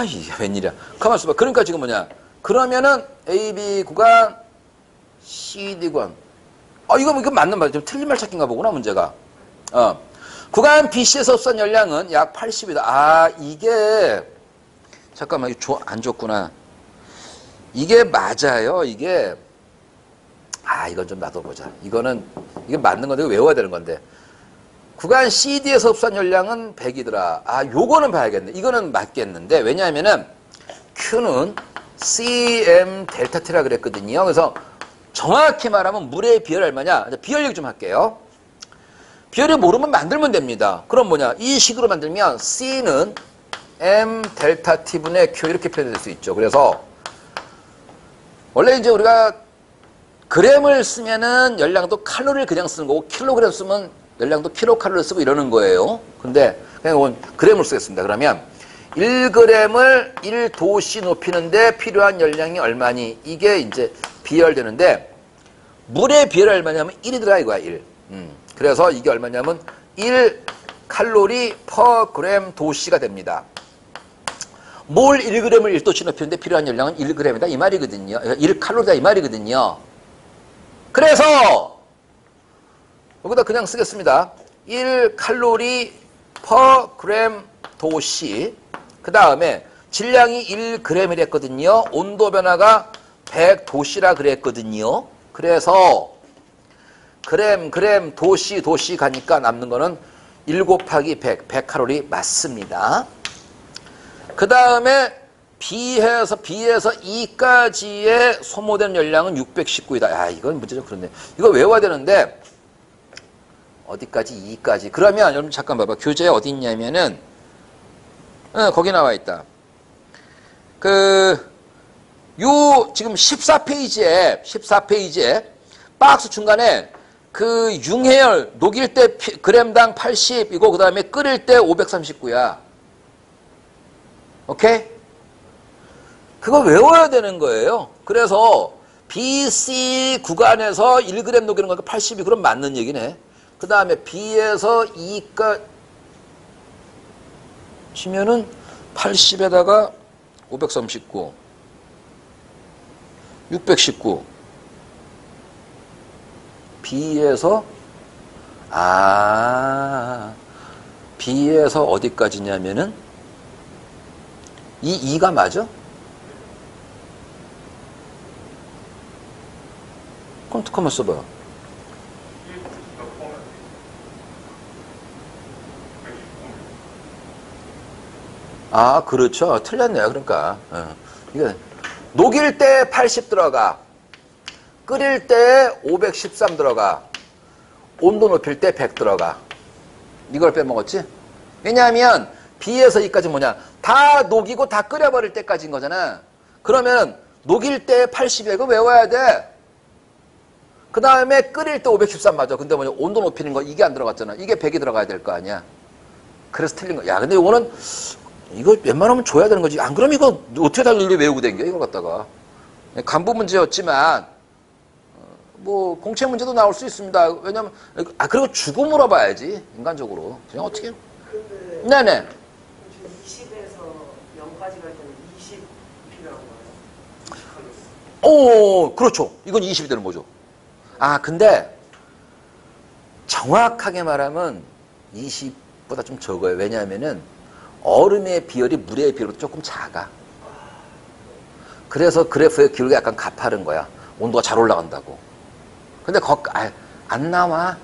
Speaker 1: 이게 웬일이야. 가만 있어봐. 그러니까 지금 뭐냐. 그러면은 AB 구간, CD 구간. 이거 맞는 말이야. 좀 틀린 말 찾기인가 보구나, 문제가. 구간 BC에서 흡수한 열량은 약 80이다. 이게 잠깐만, 이거 안 줬구나. 이게 맞아요. 이게 이건 좀 놔둬보자. 이게 맞는 건데, 이거 외워야 되는 건데. 구간 CD에서 흡수한 열량은 100이더라. 요거는 봐야겠네. 이거는 맞겠는데, 왜냐하면은 Q는 CM 델타 T라 그랬거든요. 그래서 정확히 말하면 물의 비열 얼마냐? 비열 얘기 좀 할게요. 비열이 모르면 만들면 됩니다. 그럼 뭐냐? 이 식으로 만들면 C는 M 델타 T분의 Q 이렇게 표현될 수 있죠. 그래서 원래 이제 우리가 그램을 쓰면은 열량도 칼로리를 그냥 쓰는 거고, 킬로그램 쓰면 열량도 킬로칼로리를 쓰고 이러는 거예요. 근데 그냥 이건 그램을 쓰겠습니다. 그러면 1g을 1도씨 높이는데 필요한 열량이 얼마니? 이게 이제 비열되는데, 물의 비열이 얼마냐면 1이더라 이거야, 1. 그래서 이게 얼마냐면 1칼로리 per gram 도씨가 됩니다. 몰 1g을 1도씨 높이는데 필요한 열량은 1g이다 이 말이거든요. 1칼로리다 이 말이거든요. 그래서 여기다 그냥 쓰겠습니다. 1칼로리 per gram 도씨. 그 다음에 질량이 1g이랬거든요. 온도 변화가 100도씨라 그랬거든요. 그래서 그램 도씨 가니까 남는 거는 1 곱하기 100, 100칼로리 맞습니다. 그 다음에 B에서 2까지의 소모된 열량은 619이다. 이건 문제 좀 그렇네. 이거 외워야 되는데, 어디까지? 2까지. 그러면 여러분 잠깐 봐봐. 교재에 어디 있냐면은, 거기 나와 있다. 지금 14페이지에 박스 중간에 그 융해열 녹일 때 그램당 80 이거 그 다음에 끓일 때 539야. 오케이? 그거 외워야 되는 거예요. 그래서 BC 구간에서 1g 녹이는 거니까 80이 그럼 맞는 얘기네. 그 다음에 B에서 2까지 치면은 80에다가 539 619 B에서 B에서 어디까지냐면은 이 2가 맞아? 그럼 한번 써봐요. 그렇죠. 틀렸네요. 그러니까 이게 녹일 때 80 들어가, 끓일 때 513 들어가, 온도 높일 때 100 들어가. 이걸 빼먹었지? 왜냐하면 B에서 2까지 뭐냐? 다 녹이고 다 끓여버릴 때까지인 거잖아. 그러면 녹일 때 80이야. 이거 외워야 돼. 그 다음에 끓일 때 513 맞아. 근데 뭐냐? 온도 높이는 거 이게 안 들어갔잖아. 이게 100이 들어가야 될 거 아니야. 그래서 틀린 거야. 근데 이거는 이거 웬만하면 줘야 되는 거지. 안 그러면 이거 어떻게 달리 외우고 댕겨? 이걸 갖다가. 간부 문제였지만 뭐 공채 문제도 나올 수 있습니다. 왜냐면 그리고 주고 물어봐야지. 인간적으로. 그냥 어떻게.
Speaker 3: 근데
Speaker 1: 네네.
Speaker 3: 지금 20에서 0까지 갈 때는 20 필요한 거예요?
Speaker 1: 그렇죠. 이건 20이 되는 거죠. 근데 정확하게 말하면 20보다 좀 적어요. 왜냐하면은 얼음의 비열이 물의 비열보다 조금 작아. 그래서 그래프의 기울기가 약간 가파른 거야. 온도가 잘 올라간다고. 근데 안 나와.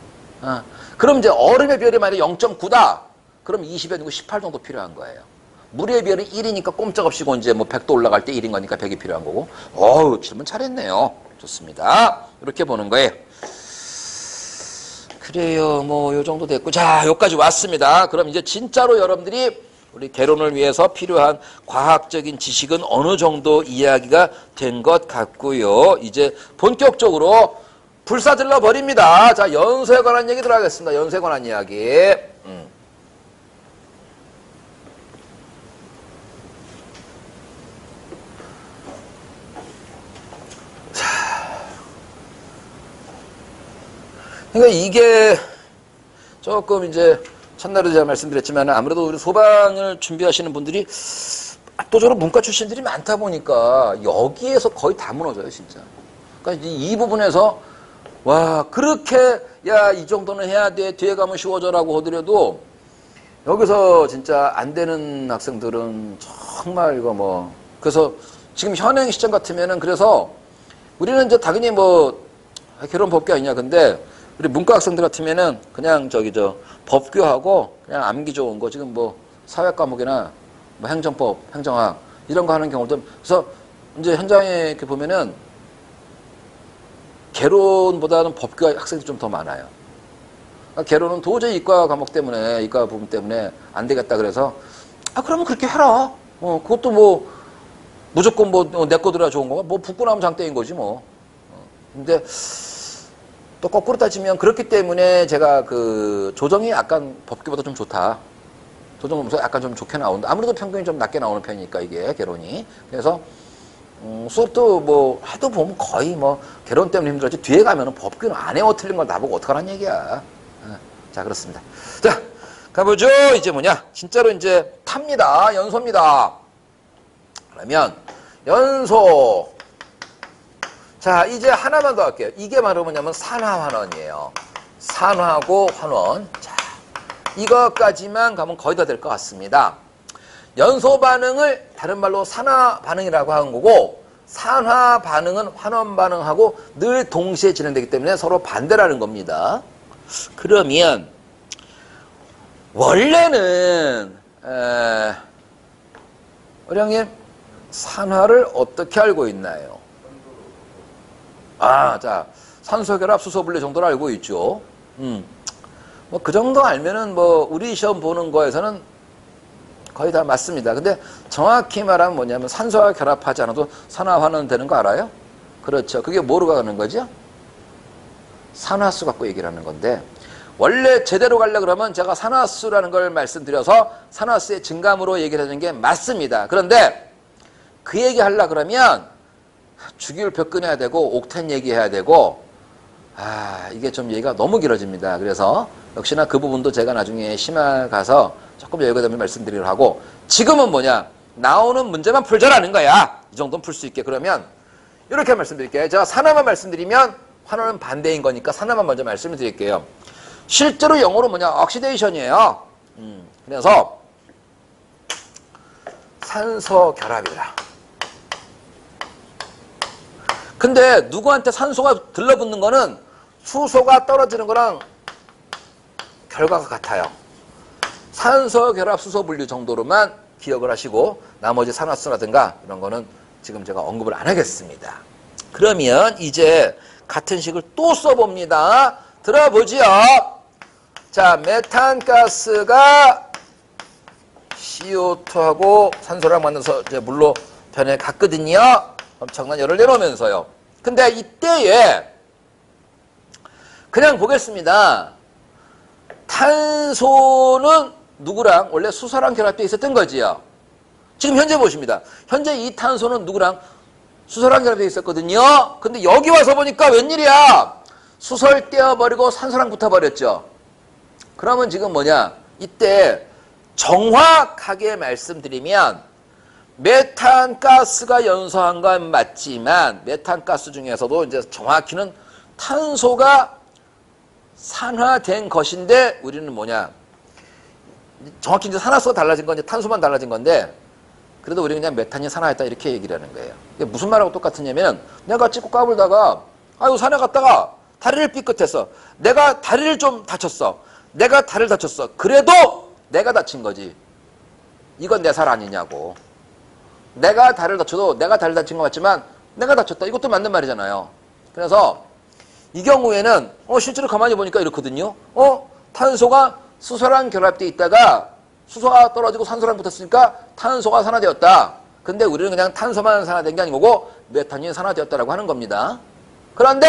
Speaker 1: 그럼 이제 얼음의 비열이 만약에 0.9다. 그럼 20이 아니고 18 정도 필요한 거예요. 물의 비열이 1이니까 꼼짝없이 이제 뭐 100도 올라갈 때 1인 거니까 100이 필요한 거고. 질문 잘했네요. 좋습니다. 이렇게 보는 거예요. 그래요. 뭐 요 정도 됐고. 자, 여기까지 왔습니다. 그럼 이제 진짜로 여러분들이 우리 개론을 위해서 필요한 과학적인 지식은 어느 정도 이야기가 된 것 같고요. 이제 본격적으로 불사질러 버립니다. 자, 연소에 관한 얘기 들어가겠습니다. 연소에 관한 이야기. 그러니까 이게 조금 이제 첫날에 제가 말씀드렸지만 아무래도 우리 소방을 준비하시는 분들이 압도적으로 문과 출신들이 많다 보니까 여기에서 거의 다 무너져요, 진짜. 그러니까 이 부분에서 와, 그렇게 야, 이 정도는 해야 돼. 뒤에 가면 쉬워져라고 하더라도 여기서 진짜 안 되는 학생들은 정말 이거 뭐 그래서 지금 현행 시점 같으면은 그래서 우리는 이제 당연히 뭐 결혼 법규 아니냐 근데 우리 문과 학생들 같으면은 그냥 저기 저 법규하고 그냥 암기 좋은 거 지금 뭐 사회 과목이나 뭐 행정법, 행정학 이런 거 하는 경우도 그래서 이제 현장에 이렇게 보면은 개론보다는 법규 학생들이 좀 더 많아요. 그러니까 개론은 도저히 이과 과목 때문에 이과 부분 때문에 안 되겠다 그래서 아 그러면 그렇게 해라. 그것도 뭐 무조건 뭐 내 거 들어야 좋은 거가 뭐 붙고 나면 장땡인 거지 뭐. 근데 또 거꾸로 따지면 그렇기 때문에 제가 그 조정이 약간 법규보다 좀 좋다. 조정 검사 약간 좀 좋게 나온다. 아무래도 평균이 좀 낮게 나오는 편이니까 이게 개론이. 그래서 수업도 뭐 해도 보면 거의 뭐 개론 때문에 힘들었지 뒤에 가면은 법규는 안 외워 틀린 걸 나보고 어떡하라는 얘기야. 자 그렇습니다. 자 가보죠. 이제 뭐냐 진짜로 이제 탑니다. 연소입니다. 그러면 연소 자 이제 하나만 더 할게요. 이게 바로 뭐냐면 산화환원이에요. 산화고 환원. 자 이거까지만 가면 거의 다 될 것 같습니다. 연소 반응을 다른 말로 산화 반응이라고 하는 거고 산화 반응은 환원 반응하고 늘 동시에 진행되기 때문에 서로 반대라는 겁니다. 그러면 원래는 어령님 산화를 어떻게 알고 있나요? 자 산소결합 수소분리 정도로 알고 있죠. 뭐 그 정도 알면은 뭐 우리 시험 보는 거에서는 거의 다 맞습니다. 근데 정확히 말하면 뭐냐면 산소와 결합하지 않아도 산화환원 되는 거 알아요? 그렇죠. 그게 뭐로 가는 거죠? 산화수 갖고 얘기를 하는 건데 원래 제대로 가려고 그러면 제가 산화수라는 걸 말씀드려서 산화수의 증감으로 얘기를 하는 게 맞습니다. 그런데 그 얘기 하려고 그러면 주기율표 끊어야 되고 옥텐 얘기해야 되고 이게 좀 얘기가 너무 길어집니다. 그래서 역시나 그 부분도 제가 나중에 심화 가서 조금 여유가 되면 말씀드리려고 하고 지금은 뭐냐 나오는 문제만 풀자라는 거야. 이 정도는 풀 수 있게. 그러면 이렇게 말씀드릴게요. 제가 산화만 말씀드리면 환원은 반대인 거니까 산화만 먼저 말씀을 드릴게요. 실제로 영어로 뭐냐 옥시데이션이에요. 그래서 산소 결합이라. 근데 누구한테 산소가 들러붙는 거는 수소가 떨어지는 거랑 결과가 같아요. 산소 결합 수소 분리 정도로만 기억을 하시고 나머지 산화수라든가 이런 거는 지금 제가 언급을 안 하겠습니다. 그러면 이제 같은 식을 또 써봅니다. 들어보지요. 자, 메탄가스가 CO2하고 산소랑 만나서 이제 물로 변해갔거든요. 엄청난 열을 내놓으면서요. 근데 이때에 그냥 보겠습니다. 탄소는 누구랑 원래 수소랑 결합되어 있었던 거지요. 지금 현재 보십니다. 현재 이 탄소는 누구랑 수소랑 결합되어 있었거든요. 근데 여기 와서 보니까 웬일이야. 수소를 떼어버리고 산소랑 붙어버렸죠. 그러면 지금 뭐냐. 이때 정확하게 말씀드리면 메탄가스가 연소한 건 맞지만 메탄가스 중에서도 이제 정확히는 탄소가 산화된 것인데 우리는 뭐냐. 정확히 이제 산화수가 달라진 건 이제 탄소만 달라진 건데 그래도 우리는 그냥 메탄이 산화했다 이렇게 얘기를 하는 거예요. 이게 무슨 말하고 똑같으냐면 내가 찍고 까불다가 산에 갔다가 다리를 삐끗했어. 내가 다리를 좀 다쳤어. 내가 다리를 다쳤어. 그래도 내가 다친 거지. 이건 내 살 아니냐고. 내가 다리를 다쳐도 내가 다리를 다친 것 같지만 내가 다쳤다. 이것도 맞는 말이잖아요. 그래서 이 경우에는 실제로 가만히 보니까 이렇거든요. 탄소가 수소랑 결합되어 있다가 수소가 떨어지고 산소랑 붙었으니까 탄소가 산화되었다. 근데 우리는 그냥 탄소만 산화된 게 아니고 메탄이 산화되었다라고 하는 겁니다. 그런데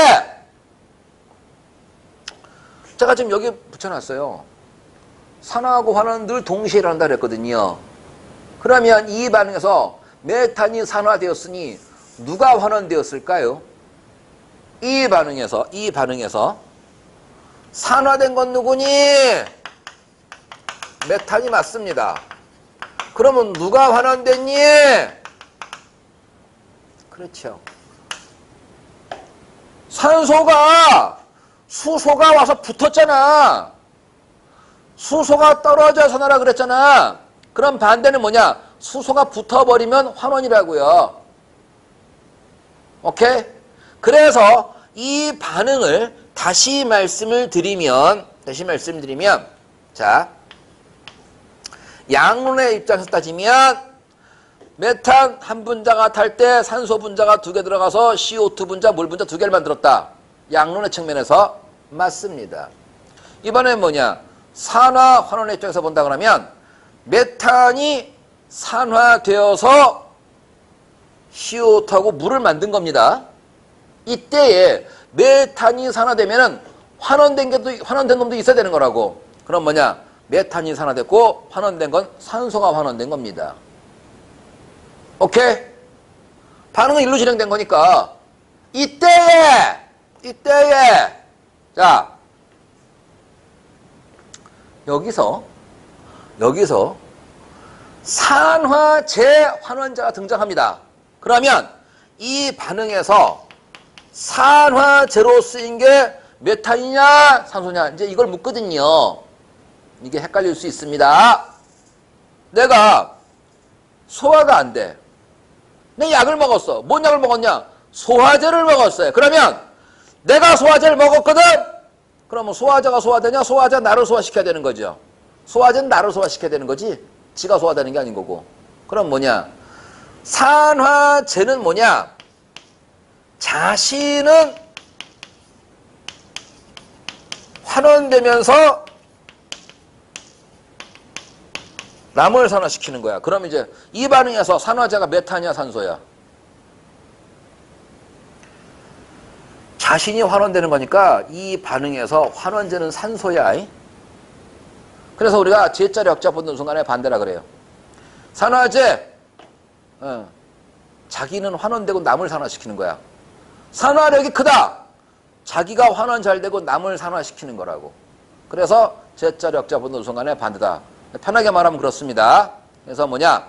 Speaker 1: 제가 지금 여기 붙여놨어요. 산화하고 환원은 늘 동시에 일어난다 그랬거든요. 그러면 이 반응에서 메탄이 산화되었으니 누가 환원되었을까요? 이 반응에서 산화된 건 누구니? 메탄이 맞습니다. 그러면 누가 환원됐니? 그렇죠. 산소가 수소가 와서 붙었잖아. 수소가 떨어져서 나라 그랬잖아. 그럼 반대는 뭐냐? 수소가 붙어버리면 환원이라고요. 오케이? 그래서 이 반응을 다시 말씀드리면 자, 양론의 입장에서 따지면 메탄 한 분자가 탈 때 산소 분자가 2개 들어가서 CO2 분자, 물 분자 2개를 만들었다. 양론의 측면에서 맞습니다. 이번엔 뭐냐? 산화 환원의 입장에서 본다 그러면 메탄이 산화되어서 CO2하고 물을 만든 겁니다. 이때에 메탄이 산화되면은 환원된 놈도 있어야 되는 거라고. 그럼 뭐냐? 메탄이 산화됐고 환원된 건 산소가 환원된 겁니다. 오케이? 반응은 일로 진행된 거니까 이때에 자, 여기서 산화제 환원자가 등장합니다. 그러면 이 반응에서 산화제로 쓰인 게 메탄이냐 산소냐 이제 이걸 묻거든요. 이게 헷갈릴 수 있습니다. 내가 소화가 안 돼. 내 약을 먹었어. 뭔 약을 먹었냐? 소화제를 먹었어요. 그러면 내가 소화제를 먹었거든? 그러면 소화제가 소화되냐? 소화제가 나를 소화시켜야 되는 거죠. 소화제는 나를 소화시켜야 되는 거지 지가 소화되는 게 아닌 거고. 그럼 뭐냐? 산화제는 뭐냐? 자신은 환원되면서 남을 산화시키는 거야. 그럼 이제 이 반응에서 산화제가 메탄이야 산소야? 자신이 환원되는 거니까 이 반응에서 환원제는 산소야. 그래서 우리가 제자리 역자 붙는 순간에 반대라 그래요. 산화제 자기는 환원되고 남을 산화시키는 거야. 산화력이 크다. 자기가 환원 잘 되고 남을 산화시키는 거라고. 그래서 제자리 역자 붙는 순간에 반대다. 편하게 말하면 그렇습니다. 그래서 뭐냐?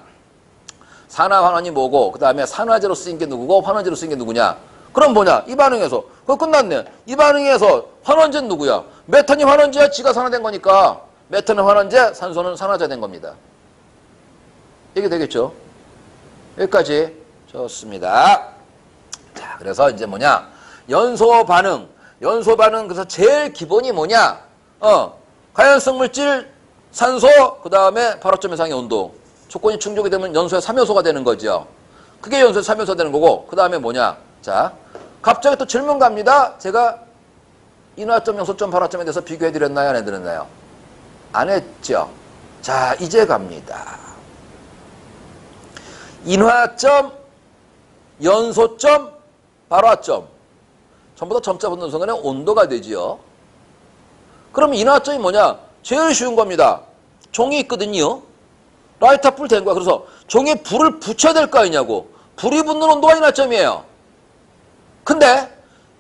Speaker 1: 산화 환원이 뭐고 그 다음에 산화제로 쓰인 게 누구고 환원제로 쓰인 게 누구냐? 그럼 뭐냐? 이 반응에서 그거 끝났네. 이 반응에서 환원제는 누구야? 메탄이 환원제야. 지가 산화된 거니까 메탄은 환원제, 산소는 산화제 된 겁니다. 이게 되겠죠? 여기까지 좋습니다. 자, 그래서 이제 뭐냐? 연소 반응 그래서 제일 기본이 뭐냐? 가연성 물질 산소, 그 다음에 발화점 이상의 온도. 조건이 충족이 되면 연소의 3요소가 되는 거죠. 그게 연소의 3요소가 되는 거고, 그 다음에 뭐냐? 자, 갑자기 또 질문 갑니다. 제가 인화점, 연소점, 발화점에 대해서 비교해드렸나요? 안 해드렸나요? 안 했죠. 자, 이제 갑니다. 인화점, 연소점, 발화점. 전부 다 점자 붙는 순간에 온도가 되지요. 그럼 인화점이 뭐냐? 제일 쉬운 겁니다. 종이 있거든요. 라이터 불 된 거야. 그래서 종이에 불을 붙여야 될 거 아니냐고. 불이 붙는 온도가 인화점이에요. 근데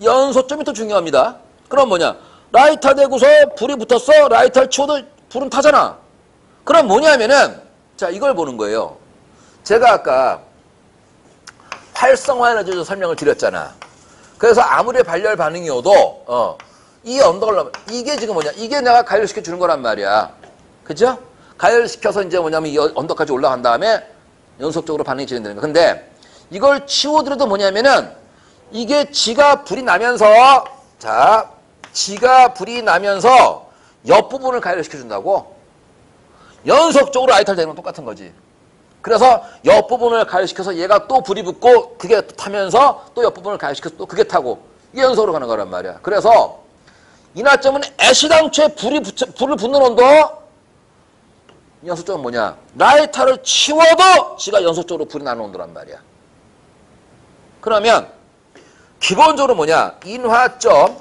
Speaker 1: 연소점이 더 중요합니다. 그럼 뭐냐? 라이터 대고서 불이 붙었어. 라이터를 치워도 불은 타잖아. 그럼 뭐냐면은 자, 이걸 보는 거예요. 제가 아까 활성화 에너지로 설명을 드렸잖아. 그래서 아무리 발열 반응이어도 이 언덕을 이게 지금 뭐냐? 이게 내가 가열시켜 주는 거란 말이야. 그죠? 가열시켜서 이제 뭐냐면 이 언덕까지 올라간 다음에 연속적으로 반응이 진행되는 거야. 근데 이걸 치워드려도 뭐냐면은 이게 지가 불이 나면서 자, 지가 불이 나면서 옆부분을 가열시켜 준다고. 연속적으로 라이터를 대는 건 똑같은 거지. 그래서 옆부분을 가열시켜서 얘가 또 불이 붙고 그게 타면서 또 옆부분을 가열시켜서 또 그게 타고 이게 연속으로 가는 거란 말이야. 그래서 인화점은 애시당초에 불을 붙는 온도, 연소점은 뭐냐? 라이터를 치워도 지가 연속적으로 불이 나는 온도란 말이야. 그러면 기본적으로 뭐냐? 인화점,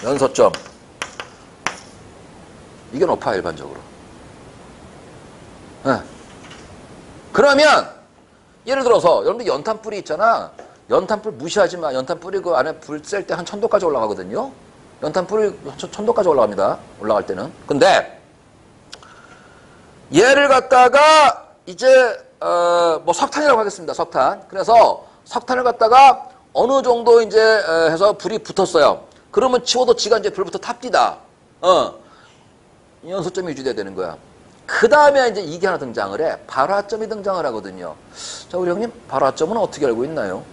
Speaker 1: 연소점 이게 높아 일반적으로. 그러면 예를 들어서 여러분들 연탄불이 있잖아. 연탄불 무시하지 마. 연탄불이 그 안에 불 쐴 때 한 1000도까지 올라가거든요. 연탄불이 1000도까지 올라갑니다. 올라갈 때는. 근데 얘를 갖다가 이제 뭐 석탄이라고 하겠습니다. 석탄. 그래서 석탄을 갖다가 어느 정도 이제 해서 불이 붙었어요. 그러면 치워도 지가 이제 별부터 탑디다. 연소점이 유지돼야 되는 거야. 그 다음에 이제 이게 하나 등장을 해. 발화점이 등장을 하거든요. 자, 우리 형님, 발화점은 어떻게 알고 있나요?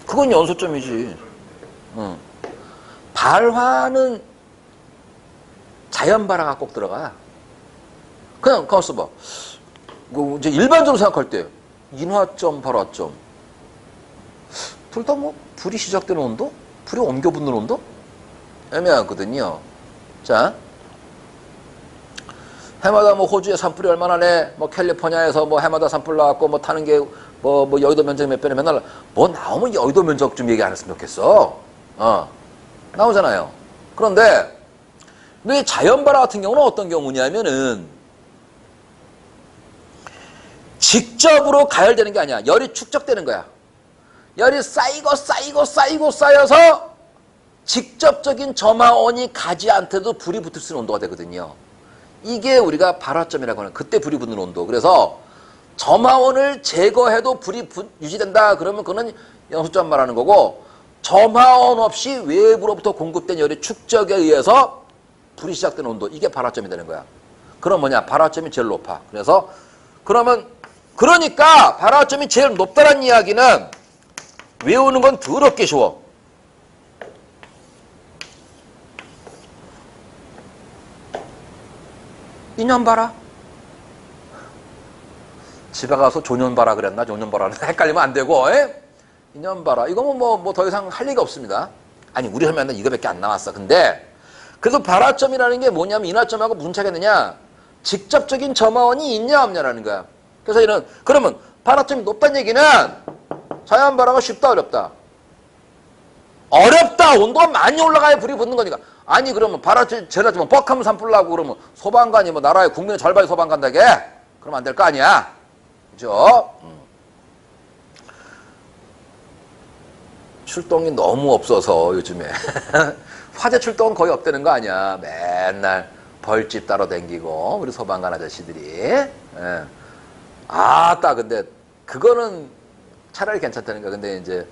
Speaker 1: 그건 연소점이지. 발화는 자연 발화가 꼭 들어가. 그냥 가만 있어봐. 이제 일반적으로 생각할 때 인화점, 발화점. 둘 다 뭐 불이 시작되는 온도? 불이 옮겨 붙는 온도? 애매하거든요. 자, 해마다 뭐 호주에 산불이 얼마나 내, 뭐 캘리포니아에서 뭐 해마다 산불 나왔고 뭐 타는 게 뭐 여의도 면적 몇 배는 맨날 뭐 나오면 여의도 면적 좀 얘기 안 했으면 좋겠어. 나오잖아요. 그런데 이 자연 발화 같은 경우는 어떤 경우냐면은 직접으로 가열되는 게 아니야. 열이 축적되는 거야. 열이 쌓여서 직접적인 점화원이 가지 않더라도 불이 붙을 수 있는 온도가 되거든요. 이게 우리가 발화점이라고 하는 그때 불이 붙는 온도. 그래서 점화원을 제거해도 불이 유지된다. 그러면 그거는 연소점 말하는 거고, 점화원 없이 외부로부터 공급된 열의 축적에 의해서 불이 시작되는 온도. 이게 발화점이 되는 거야. 그럼 뭐냐? 발화점이 제일 높아. 그래서 그러니까 발화점이 제일 높다는 이야기는 외우는 건 더럽게 쉬워. 인연 봐라. 집에 가서 조년 봐라 그랬나? 조년 봐라. 헷갈리면 안 되고, 인연 봐라. 이거는 뭐 더 이상 할 얘기가 없습니다. 아니, 우리 하면은 이거밖에 안 나왔어. 근데, 그래서 발화점이라는 게 뭐냐면, 인화점하고 무슨 차이가 있느냐? 직접적인 점화원이 있냐, 없냐라는 거야. 그래서 그러면 발화점이 높다는 얘기는 자연 발화가 쉽다, 어렵다? 어렵다. 온도가 많이 올라가야 불이 붙는 거니까. 아니, 그러면 발화점 제일 낮으면 뻑하면 산불 나고 그러면 소방관이 뭐 나라의 국민의 절반이 소방관다게? 그러면 안 될 거 아니야. 그죠? 출동이 너무 없어서 요즘에 화재 출동은 거의 없다는 거 아니야. 맨날 벌집 따러 댕기고 우리 소방관 아저씨들이. 아따, 근데 그거는 차라리 괜찮다는 거야. 근데 이제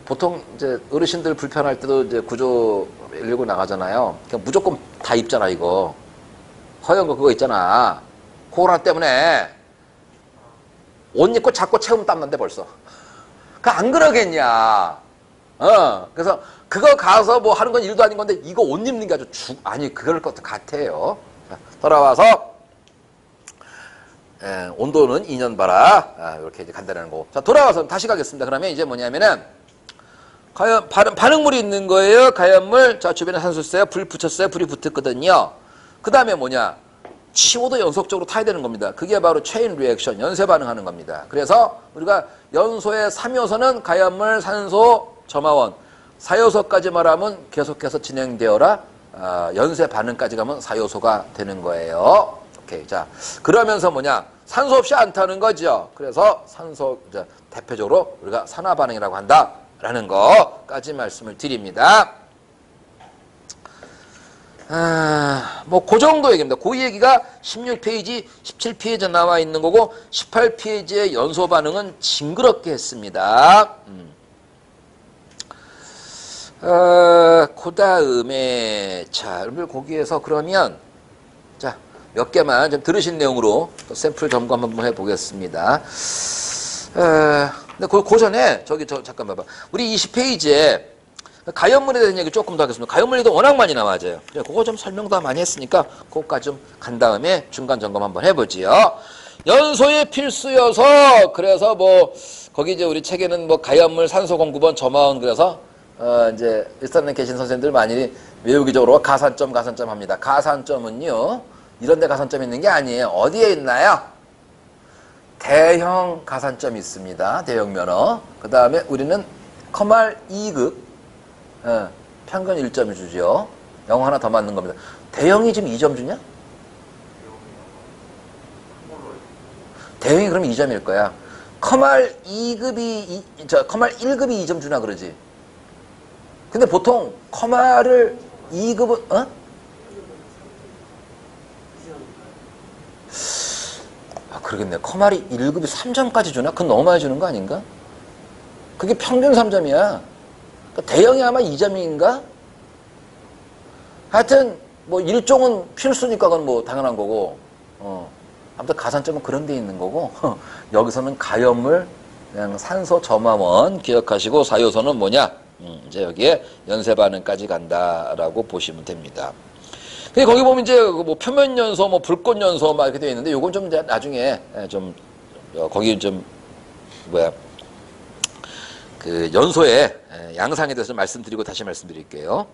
Speaker 1: 보통 이제 어르신들 불편할 때도 이제 구조 119 나가잖아요. 그냥 무조건 다 입잖아. 이거 허연 거 그거 있잖아. 코로나 때문에 옷 입고 자꾸 채우면 땀난데 벌써. 그 안 그러겠냐. 그래서 그거 가서 뭐 하는 건 일도 아닌 건데 이거 옷 입는 게 아주 아니 그럴 것도 같아요. 자, 돌아와서 온도는 2년 봐라. 이렇게 이제 간다는 거고. 자, 돌아와서 다시 가겠습니다. 그러면 이제 뭐냐면은 반응물이 있는 거예요. 가연물. 자, 주변에 산소 있어요. 불 붙였어요. 불이 붙었거든요. 그 다음에 뭐냐? 치워도 연속적으로 타야 되는 겁니다. 그게 바로 체인 리액션, 연쇄 반응하는 겁니다. 그래서 우리가 연소의 3요소는 가연물, 산소, 점화원. 4요소까지 말하면 계속해서 진행되어라. 연쇄 반응까지 가면 4요소가 되는 거예요. 오케이. 자, 그러면서 뭐냐? 산소 없이 안 타는 거죠. 그래서 산소, 대표적으로 우리가 산화 반응이라고 한다라는 거까지 말씀을 드립니다. 뭐, 그 정도 얘기입니다. 그 얘기가 16페이지, 17페이지에 나와 있는 거고, 18페이지의 연소 반응은 징그럽게 했습니다. 그 다음에, 자, 여러분들 거기에서 그러면, 자, 몇 개만 좀 들으신 내용으로 또 샘플 점검 한번 해보겠습니다. 근데 그 전에, 잠깐 봐봐. 우리 20페이지에 가연물에 대한 얘기 조금 더 하겠습니다. 가연물에도 워낙 많이 나와져요. 그거 좀 설명도 많이 했으니까 그거까지 좀 간 다음에 중간 점검 한번 해보지요. 연소의 필수 요소. 그래서 뭐 거기 이제 우리 책에는 뭐 가연물, 산소 공급원, 점화원 그래서 이제 일산에 계신 선생님들 많이 외우기적으로 가산점 합니다. 가산점은요 이런 데 가산점 있는 게 아니에요. 어디에 있나요? 대형 가산점이 있습니다. 대형 면허. 그 다음에 우리는 커말 2급 평균 1점을 주죠. 영어 하나 더 맞는 겁니다. 대형이 지금 2점 주냐? 대형이 그러면 2점일 거야. 커말 2급이, 커말 1급이 2점 주나 그러지. 근데 보통 커말을 2급은, 그러겠네. 커말이 1급이 3점까지 주나? 그건 너무 많이 주는 거 아닌가? 그게 평균 3점이야. 그러니까 대형이 아마 2점인가? 하여튼 뭐 일종은 필수니까 그건 뭐 당연한 거고. 아무튼 가산점은 그런 데 있는 거고. 여기서는 가염물 그냥 산소 점화원 기억하시고 사요소는 뭐냐? 이제 여기에 연쇄 반응까지 간다라고 보시면 됩니다. 근데 거기 보면 이제 뭐 표면 연소, 뭐 불꽃 연소 막 이렇게 되어 있는데 요건 좀 이제 나중에 좀 거기 좀 뭐야 그 연소의 양상에 대해서 말씀드리고 다시 말씀드릴게요.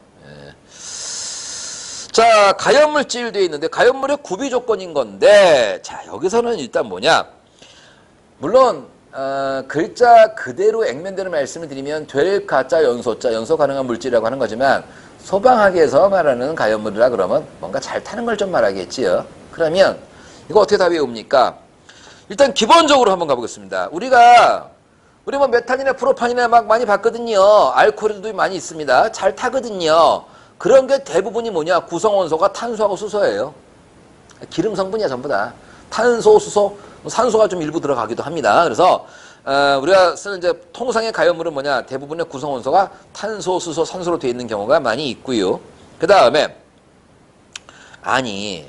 Speaker 1: 자, 가염물질 되어 있는데 가염물의 구비 조건인 건데 자 여기서는 일단 뭐냐 물론 글자 그대로 액면대로 말씀을 드리면 될 가짜 연소자 연소 가능한 물질이라고 하는 거지만 소방학에서 말하는 가염물이라 그러면 뭔가 잘 타는 걸 좀 말하겠지요. 그러면 이거 어떻게 다 외웁니까? 일단 기본적으로 한번 가보겠습니다. 우리 뭐 메탄이나 프로판이나 막 많이 봤거든요. 알코올도 많이 있습니다. 잘 타거든요. 그런 게 대부분이 뭐냐? 구성원소가 탄소하고 수소예요. 기름 성분이야 전부 다. 탄소, 수소, 산소가 좀 일부 들어가기도 합니다. 그래서 우리가 쓰는 이제 통상의 가염물은 뭐냐? 대부분의 구성원소가 탄소, 수소, 산소로 되어 있는 경우가 많이 있고요. 그 다음에 아니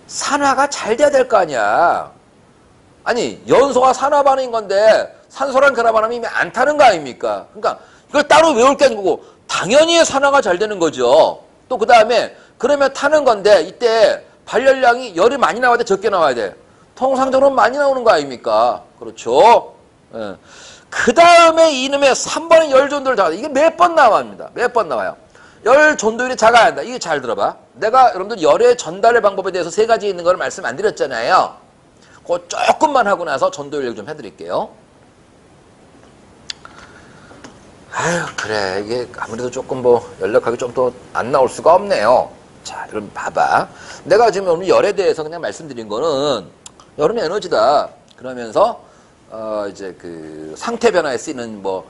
Speaker 1: 산화가 잘 돼야 될 거 아니야. 아니 연소가 산화 반응인 건데 산소랑 결합 안 하면 이미 안 타는 거 아닙니까? 그러니까 이걸 따로 외울 게 아니고 당연히 산화가 잘 되는 거죠. 또 그 다음에 그러면 타는 건데 이때 발열량이 열이 많이 나와야 돼? 적게 나와야 돼? 통상적으로 많이 나오는 거 아닙니까? 그렇죠? 예. 그 다음에 이놈의 3번의 열 전도율 작아다. 이게 몇 번 나옵니다. 몇 번 나와요. 열 전도율이 작아야 한다. 이게 잘 들어봐. 내가 여러분들 열의 전달의 방법에 대해서 세 가지 있는 걸 말씀 안 드렸잖아요. 그거 조금만 하고 나서 전도율 얘기 좀 해드릴게요. 아유 그래 이게 아무래도 조금 뭐 연락하기 좀 더 안 나올 수가 없네요. 자 그럼 봐봐. 내가 지금 오늘 열에 대해서 그냥 말씀드린 거는 열은 에너지다. 그러면서 이제 그 상태 변화에 쓰이는 뭐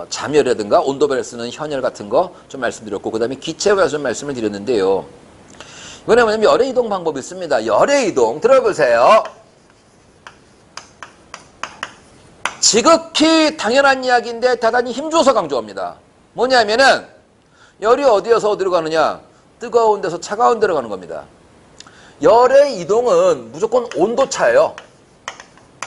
Speaker 1: 잠열이라든가 온도 변화에 쓰는 현열 같은 거 좀 말씀드렸고 그 다음에 기체에 관해서 좀 말씀을 드렸는데요. 이번에 뭐냐면 열의 이동 방법이 있습니다. 열의 이동 들어보세요. 지극히 당연한 이야기인데 대단히 힘줘서 강조합니다. 뭐냐면은 열이 어디에서 어디로 가느냐? 뜨거운 데서 차가운 데로 가는 겁니다. 열의 이동은 무조건 온도차예요.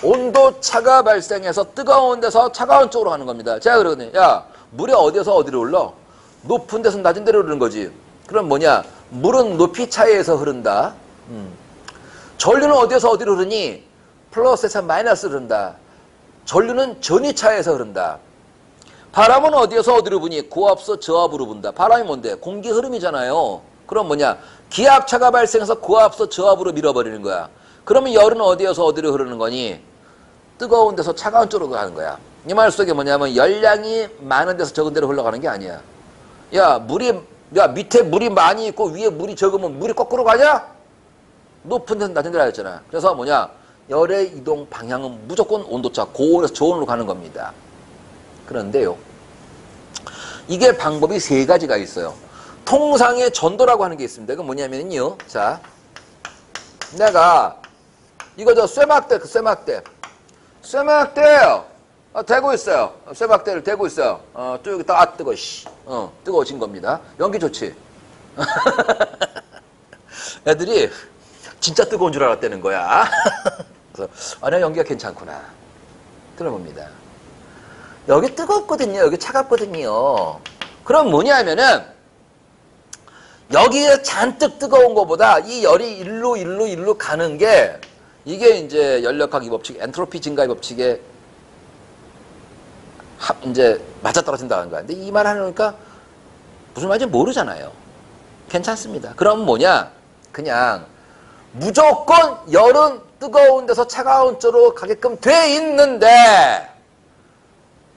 Speaker 1: 온도차가 발생해서 뜨거운 데서 차가운 쪽으로 가는 겁니다. 제가 그러거든요. 야, 물이 어디에서 어디로 흘러? 높은 데서 낮은 데로 흐르는 거지. 그럼 뭐냐? 물은 높이 차이에서 흐른다. 전류는 어디에서 어디로 흐르니? 플러스에서 마이너스로 흐른다. 전류는 전위차에서 흐른다. 바람은 어디에서 어디로 부니? 고압서 저압으로 분다. 바람이 뭔데? 공기 흐름이잖아요. 그럼 뭐냐? 기압차가 발생해서 고압서 저압으로 밀어버리는 거야. 그러면 열은 어디에서 어디로 흐르는 거니? 뜨거운 데서 차가운 쪽으로 가는 거야. 이 말 속에 뭐냐면 열량이 많은 데서 적은 데로 흘러가는 게 아니야. 야 밑에 물이 많이 있고 위에 물이 적으면 물이 거꾸로 가냐? 높은 데서 낮은 데로 가잖아. 그래서 뭐냐? 열의 이동 방향은 무조건 온도차, 고온에서 저온으로 가는 겁니다. 그런데요. 이게 방법이 세 가지가 있어요. 통상의 전도라고 하는 게 있습니다. 그건 뭐냐면요. 자, 내가 이거 저 쇠막대, 쇠막대 대고 있어요. 쇠막대를 대고 있어요. 또 여기 딱 뜨거, 뜨거워진 겁니다. 연기 좋지? 애들이 진짜 뜨거운 줄 알았다는 거야. 그래서 아니야 연기가 괜찮구나. 들어봅니다. 여기 뜨겁거든요. 여기 차갑거든요. 그럼 뭐냐면은 여기에 잔뜩 뜨거운 것보다 이 열이 일로 가는 게 이게 이제 연력학의 법칙, 엔트로피 증가의 법칙에 이제 맞아떨어진다는 거야. 근데 이 말 하니까 무슨 말인지 모르잖아요. 괜찮습니다. 그럼 뭐냐? 그냥 무조건 열은 뜨거운 데서 차가운 쪽으로 가게끔 돼 있는데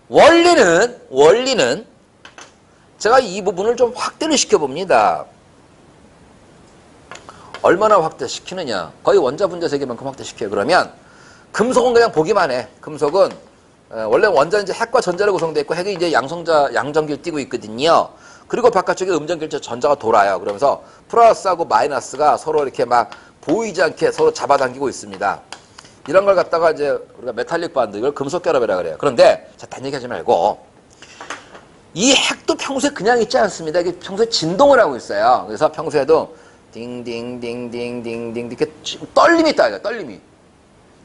Speaker 1: 원리는 제가 이 부분을 좀 확대를 시켜봅니다. 얼마나 확대시키느냐? 거의 원자분자 세계만큼 확대시켜요. 그러면 금속은 그냥 보기만 해. 금속은 원래 원자는 이제 핵과 전자로 구성되어 있고 핵이 이제 양전기를 띠고 있거든요. 그리고 바깥쪽에 음전기를 전자가 돌아요. 그러면서 플러스하고 마이너스가 서로 이렇게 막 보이지 않게 서로 잡아당기고 있습니다. 이런 걸 갖다가 이제 우리가 메탈릭 반드, 이걸 금속 결합이라 그래요. 그런데 자, 딴 얘기하지 말고 이 핵도 평소에 그냥 있지 않습니다. 이게 평소에 진동을 하고 있어요. 그래서 평소에도 딩딩딩딩딩딩 이렇게 떨림이 있다. 떨림이.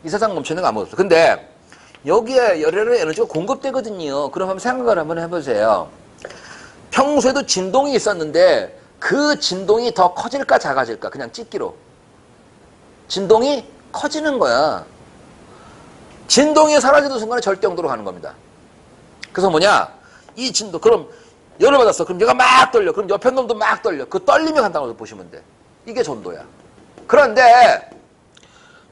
Speaker 1: 이 세상 멈추는 거 아무것도 없어. 근데 여기에 열혈의 에너지가 공급되거든요. 그럼 한번 생각을 한번 해보세요. 평소에도 진동이 있었는데 그 진동이 더 커질까 작아질까? 그냥 찍기로. 진동이 커지는 거야. 진동이 사라지는 순간에 절대영도로 가는 겁니다. 그래서 뭐냐? 이 진동, 그럼 열을 받았어. 그럼 얘가 막 떨려. 그럼 옆에 놈도 막 떨려. 그 떨림이 간다고 보시면 돼. 이게 전도야. 그런데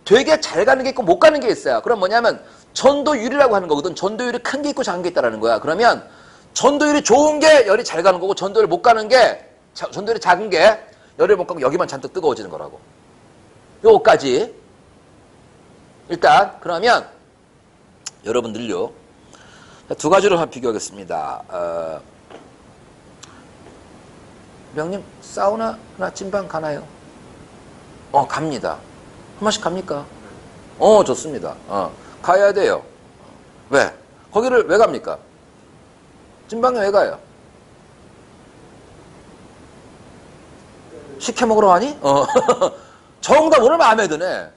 Speaker 1: 되게 잘 가는 게 있고 못 가는 게 있어요. 그럼 뭐냐면 전도율이라고 하는 거거든. 전도율이 큰 게 있고 작은 게 있다라는 거야. 그러면 전도율이 좋은 게 열이 잘 가는 거고 전도율 못 가는 게 전도율이 작은 게 열을 못 가고 여기만 잔뜩 뜨거워지는 거라고. 요거까지. 일단 그러면 여러분들요. 두 가지로 한번 비교하겠습니다. 명님 사우나나 찐방 가나요? 갑니다. 한 번씩 갑니까? 좋습니다. 가야 돼요. 왜? 거기를 왜 갑니까? 찐방에 왜 가요? 식혜 먹으러 가니? 정답 오늘 마음에 드네.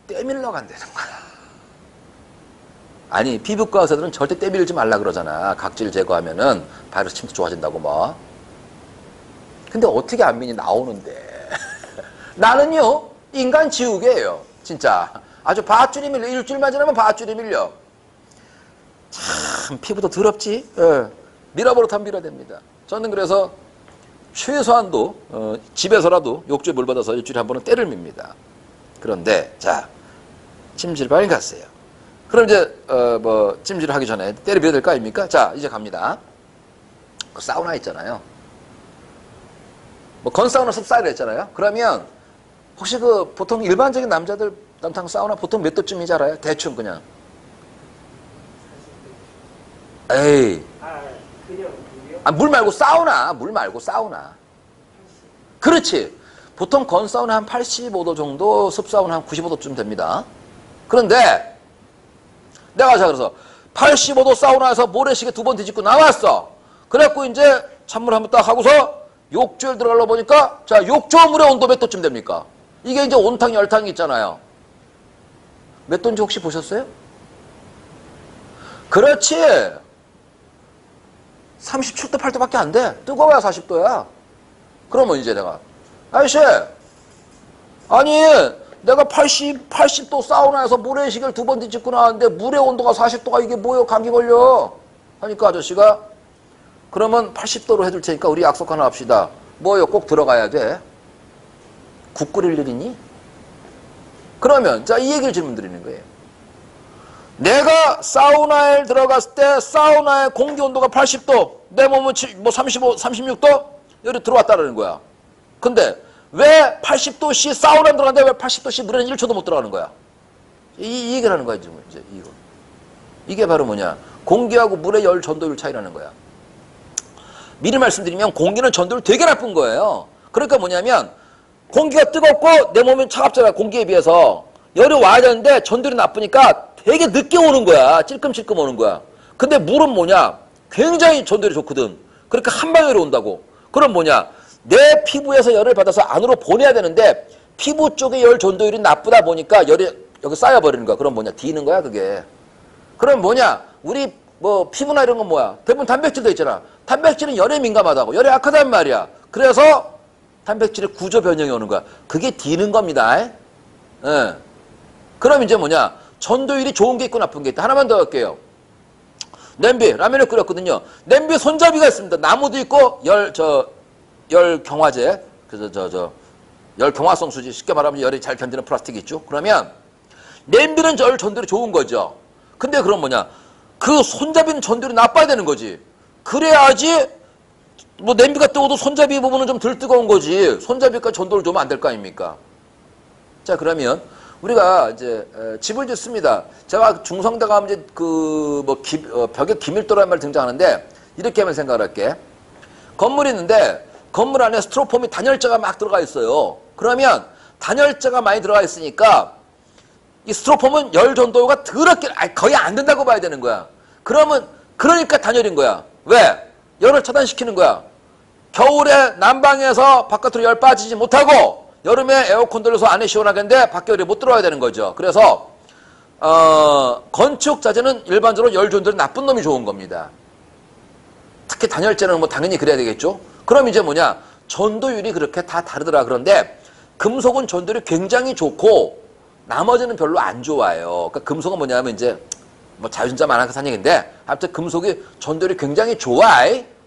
Speaker 1: 때밀러 간다는 거야. 아니 피부과 의사들은 절대 때밀지 말라 그러잖아. 각질 제거하면은 바이러스 침투 좋아진다고 뭐. 근데 어떻게 안 믿니? 나오는데. 나는요 인간 지우개예요. 진짜 아주 밧줄이 밀려. 일주일만 지나면 밧줄이 밀려. 참 피부도 더럽지. 예. 밀어버릇하면 밀어댑니다. 저는 그래서 최소한도 집에서라도 욕조에 물 받아서 일주일에 한 번은 때를 밉니다. 그런데 자 찜질방에 갔어요. 그럼 이제 찜질을 하기 전에 때를 밀어야 될 거 아닙니까? 자 이제 갑니다. 그 사우나 있잖아요. 뭐 건사우나 습사이라 했잖아요. 그러면 혹시 그 보통 일반적인 남자들 남탕 사우나 보통 몇 도쯤인지 알아요? 대충 그냥. 에이.
Speaker 3: 그냥 물이요?
Speaker 1: 물 말고 사우나. 물 말고 사우나. 그렇지. 보통 건사우나 한 85도 정도, 습사우나 한 95도쯤 됩니다. 그런데 내가 자 그래서 85도 사우나에서 모래시계 2번 뒤집고 나왔어. 그래갖고 이제 찬물 한번 딱 하고서 욕조에 들어가려 보니까 자 욕조 물의 온도 몇 도쯤 됩니까? 이게 이제 온탕 열탕이 있잖아요. 몇 도인지 혹시 보셨어요? 그렇지. 37도 8도밖에 안 돼. 뜨거워야 40도야. 그러면 이제 내가 아저씨 아니 내가 80도 사우나에서 모래시계를 2번 뒤집고 나왔는데 물의 온도가 40도가 이게 뭐예요? 감기 걸려. 하니까 아저씨가 그러면 80도로 해줄 테니까 우리 약속 하나 합시다. 뭐요? 꼭 들어가야 돼. 국 끓일 일이니? 그러면 자 이 얘기를 질문 드리는 거예요. 내가 사우나에 들어갔을 때 사우나의 공기 온도가 80도, 내 몸은 35, 36도 열이 들어왔다는 거야. 근데 왜 80도씨 사우나에 들어갔는데 왜 80도씨 물에는 1초도 못 들어가는 거야? 이 얘기를 하는 거야 지금 이제 이거. 이게 바로 뭐냐? 공기하고 물의 열 전도율 차이라는 거야. 미리 말씀드리면 공기는 전도율 되게 나쁜 거예요. 그러니까 뭐냐면 공기가 뜨겁고 내 몸이 차갑잖아. 공기에 비해서 열이 와야 되는데 전도율이 나쁘니까 되게 늦게 오는 거야. 찔끔찔끔 오는 거야. 근데 물은 뭐냐? 굉장히 전도율이 좋거든. 그러니까 한 방울이 온다고. 그럼 뭐냐? 내 피부에서 열을 받아서 안으로 보내야 되는데 피부 쪽의 열 전도율이 나쁘다 보니까 열이 여기 쌓여버리는 거야. 그럼 뭐냐? 디는 거야 그게. 그럼 뭐냐? 우리 뭐 피부나 이런 건 뭐야? 대부분 단백질도 있잖아. 단백질은 열에 민감하다고. 열에 약하단 말이야. 그래서 단백질의 구조 변형이 오는 거야. 그게 디는 겁니다. 예. 그럼 이제 뭐냐? 전도율이 좋은 게 있고 나쁜 게 있다. 하나만 더 할게요. 냄비, 라면을 끓였거든요. 냄비 손잡이가 있습니다. 나무도 있고 열 경화제, 그래서 열 경화성 수지, 쉽게 말하면 열이 잘 견디는 플라스틱이 있죠. 그러면 냄비는 열 전도율이 좋은 거죠. 근데 그럼 뭐냐? 그 손잡이는 전도율이 나빠야 되는 거지. 그래야지 뭐 냄비가 뜨거워도 손잡이 부분은 좀 덜 뜨거운 거지. 손잡이가 전도를 주면 안 될 거 아닙니까? 자 그러면 우리가 이제 집을 짓습니다. 제가 중성대 가면 이제 벽에 기밀도라는 말 등장하는데 이렇게 하면 생각을 할게. 건물이 있는데 건물 안에 스티로폼이 단열재가 막 들어가 있어요. 그러면 단열재가 많이 들어가 있으니까 이 스티로폼은 열 전도가 더럽게 거의 안 된다고 봐야 되는 거야. 그러니까 단열인 거야. 왜? 열을 차단시키는 거야. 겨울에 난방에서 바깥으로 열 빠지지 못하고 여름에 에어컨 돌려서 안에 시원하겠는데 밖에 열이 못 들어와야 되는 거죠. 그래서 건축 자재는 일반적으로 열 전도는 나쁜 놈이 좋은 겁니다. 특히 단열재는 뭐 당연히 그래야 되겠죠. 그럼 이제 뭐냐? 전도율이 그렇게 다 다르더라. 그런데 금속은 전도율이 굉장히 좋고 나머지는 별로 안 좋아요. 그러니까 금속은 뭐냐면 이제 뭐 자유전자 만화가 한 얘기인데 아무튼 금속이 전도율이 굉장히 좋아.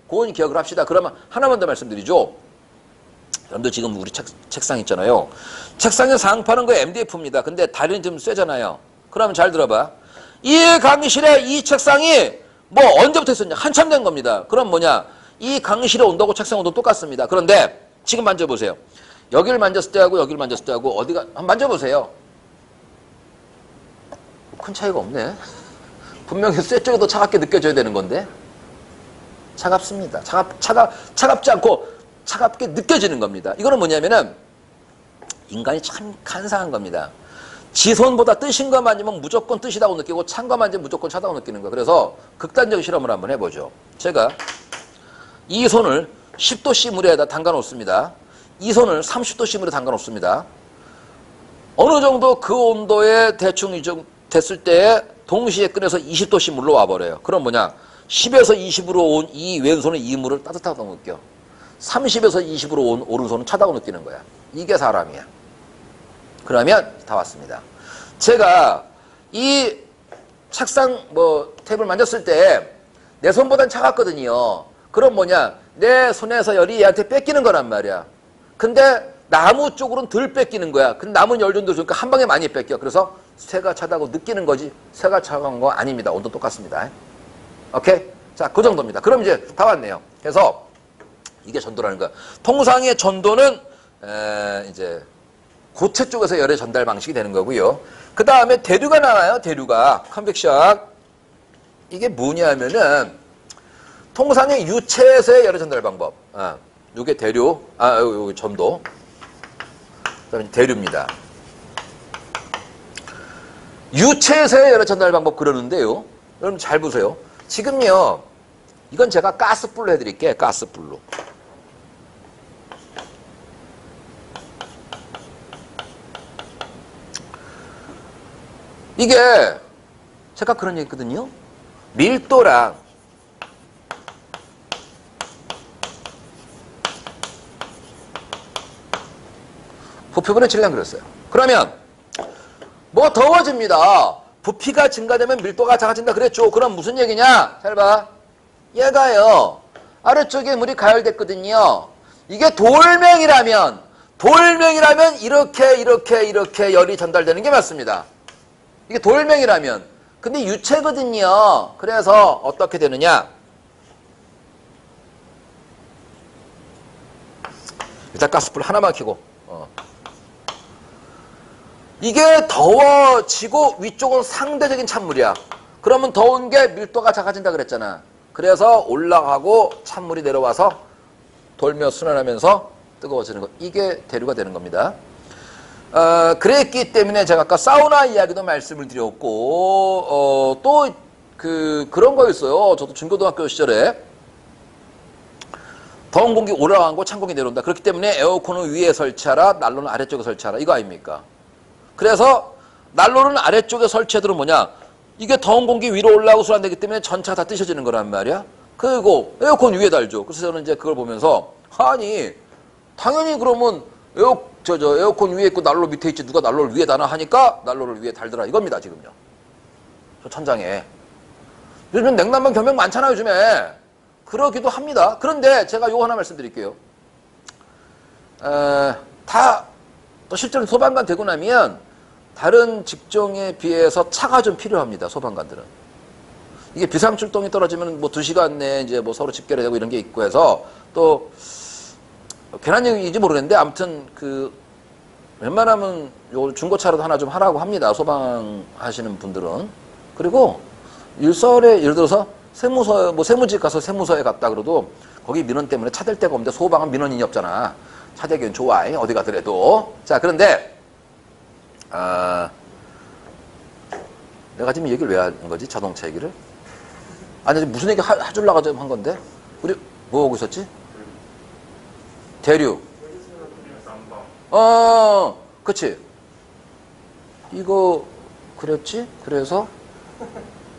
Speaker 1: 그건 기억을 합시다. 그러면 하나만 더 말씀드리죠. 여러분들 지금 우리 책상 있잖아요. 책상에 상파는 거 MDF입니다. 근데 다리는 좀 쇠잖아요. 그러면 잘 들어봐. 이 강의실에 이 책상이 뭐 언제부터 있었냐? 한참 된 겁니다. 그럼 뭐냐? 이 강의실의 온도하고 책상 온도 똑같습니다. 그런데 지금 만져보세요. 여기를 만졌을 때하고 여기를 만졌을 때하고 어디가 한번 만져보세요. 큰 차이가 없네. 분명히 쇠 쪽이 더 차갑게 느껴져야 되는 건데 차갑습니다. 차갑지 않고 차갑게 느껴지는 겁니다. 이거는 뭐냐면은 인간이 참 간사한 겁니다. 지 손보다 뜨신 거 만지면 무조건 뜨시다고 느끼고 찬 거 만지면 무조건 차다고 느끼는 거예요. 그래서 극단적 실험을 한번 해보죠. 제가 이 손을 10도씨 물에다 담가 놓습니다. 이 손을 30도씨 물에 담가 놓습니다. 어느 정도 그 온도에 대충 됐을 때 동시에 꺼내서 20도씨 물로 와버려요. 그럼 뭐냐? 10에서 20으로 온 이 왼손은 이 물을 따뜻하다고 느껴. 30에서 20으로 온 오른손은 차다고 느끼는 거야. 이게 사람이야. 그러면 다 왔습니다. 제가 이 책상 탭을 만졌을 때 내 손보단 차갑거든요. 그럼 뭐냐? 내 손에서 열이 얘한테 뺏기는 거란 말이야. 근데 나무 쪽으로는 덜 뺏기는 거야. 근데 나무는 열 정도 주니까 한 방에 많이 뺏겨. 그래서 쇠가 차다고 느끼는 거지 쇠가 차가운 거 아닙니다. 온도 똑같습니다. 오케이? 자, 그 정도입니다. 그럼 이제 다 왔네요. 그래서 이게 전도라는 거야. 통상의 전도는 이제 고체 쪽에서 열의 전달 방식이 되는 거고요. 그 다음에 대류가 나와요. 대류가 컨벡션. 이게 뭐냐면은 통상의 유체에서의 열의 전달 방법. 요게 대류, 요게 전도. 그다음에 대류입니다. 유체에서의 열의 전달 방법 그러는데요. 여러분 잘 보세요. 지금요. 이건 제가 가스불로 해드릴게요. 가스불로. 이게 제가 그런 얘기 했거든요. 밀도랑 부피분의 질량 그랬어요. 그러면 뭐 더워집니다. 부피가 증가되면 밀도가 작아진다 그랬죠. 그럼 무슨 얘기냐? 잘 봐. 얘가요. 아래쪽에 물이 가열됐거든요. 이게 돌멩이라면 이렇게 열이 전달되는 게 맞습니다. 이게 돌멩이라면. 근데 유체거든요. 그래서 어떻게 되느냐? 일단 가스불 하나만 켜고. 이게 더워지고 위쪽은 상대적인 찬물이야. 그러면 더운 게 밀도가 작아진다 그랬잖아. 그래서 올라가고 찬물이 내려와서 돌며 순환하면서 뜨거워지는 것. 이게 대류가 되는 겁니다. 그랬기 때문에 제가 아까 사우나 이야기도 말씀을 드렸고 또 그런 거였어요. 저도 중고등학교 시절에 더운 공기 올라가고 찬 공기 내려온다. 그렇기 때문에 에어컨은 위에 설치하라, 난로는 아래쪽에 설치하라. 이거 아닙니까? 그래서 난로는 아래쪽에 설치해두면 뭐냐? 이게 더운 공기 위로 올라오고 순환되기 때문에 전체가 다 뜨셔지는 거란 말이야. 그리고 에어컨 위에 달죠. 그래서 저는 이제 그걸 보면서 아니 당연히 그러면 에어컨 위에 있고 난로 밑에 있지 누가 난로를 위에 다나 하니까 난로를 위에 달더라 이겁니다. 지금요. 저 천장에. 요즘 냉난방 겸용 많잖아요. 요즘에. 그러기도 합니다. 그런데 제가 요거 하나 말씀드릴게요. 또 실제로 소방관 되고 나면 다른 직종에 비해서 차가 좀 필요합니다. 소방관들은. 이게 비상출동이 떨어지면 뭐 2시간 내에 이제 뭐 서로 집결이 되고 이런 게 있고 해서 또 괜한 얘기인지 모르겠는데 아무튼 웬만하면 요 중고차라도 하나 좀 하라고 합니다. 소방하시는 분들은. 그리고 일설에 예를 들어서 세무서 뭐 세무직 가서 세무서에 갔다 그래도 거기 민원 때문에 차 댈 데가 없는데 소방은 민원인이 없잖아. 차 대기는 좋아. 어디 가더라도. 자, 그런데 내가 지금 얘기를 왜 하는 거지? 자동차 얘기를? 아니, 무슨 얘기 해주려고 좀 한 건데? 우리 뭐 하고 있었지? 대륙. 그치. 이거, 그랬지? 그래서?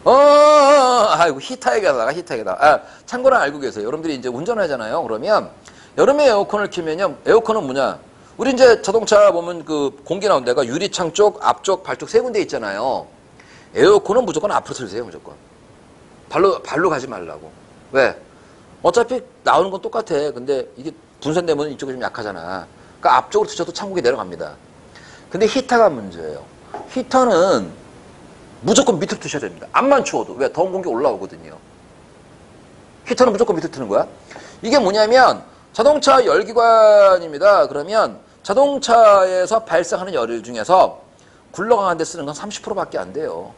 Speaker 1: 아이고, 히터 얘기하다가. 참고로 알고 계세요. 여러분들이 이제 운전하잖아요. 그러면, 여름에 에어컨을 켜면요. 에어컨은 뭐냐? 우리 이제 자동차 보면 그 공기 나온 데가 유리창 쪽, 앞쪽, 발쪽 세 군데 있잖아요. 에어컨은 무조건 앞으로 틀으세요, 무조건. 발로 가지 말라고. 왜? 어차피 나오는 건 똑같아. 근데 이게 분산되면 이쪽이 좀 약하잖아. 그러니까 앞쪽으로 트셔도 창국이 내려갑니다. 근데 히터가 문제예요. 히터는 무조건 밑으로 트셔야 됩니다. 앞만 추워도. 왜? 더운 공기 올라오거든요. 히터는 무조건 밑으로 트는 거야. 이게 뭐냐면 자동차 열기관입니다. 그러면 자동차에서 발생하는 열 중에서 굴러가는 데 쓰는 건 30%밖에 안 돼요.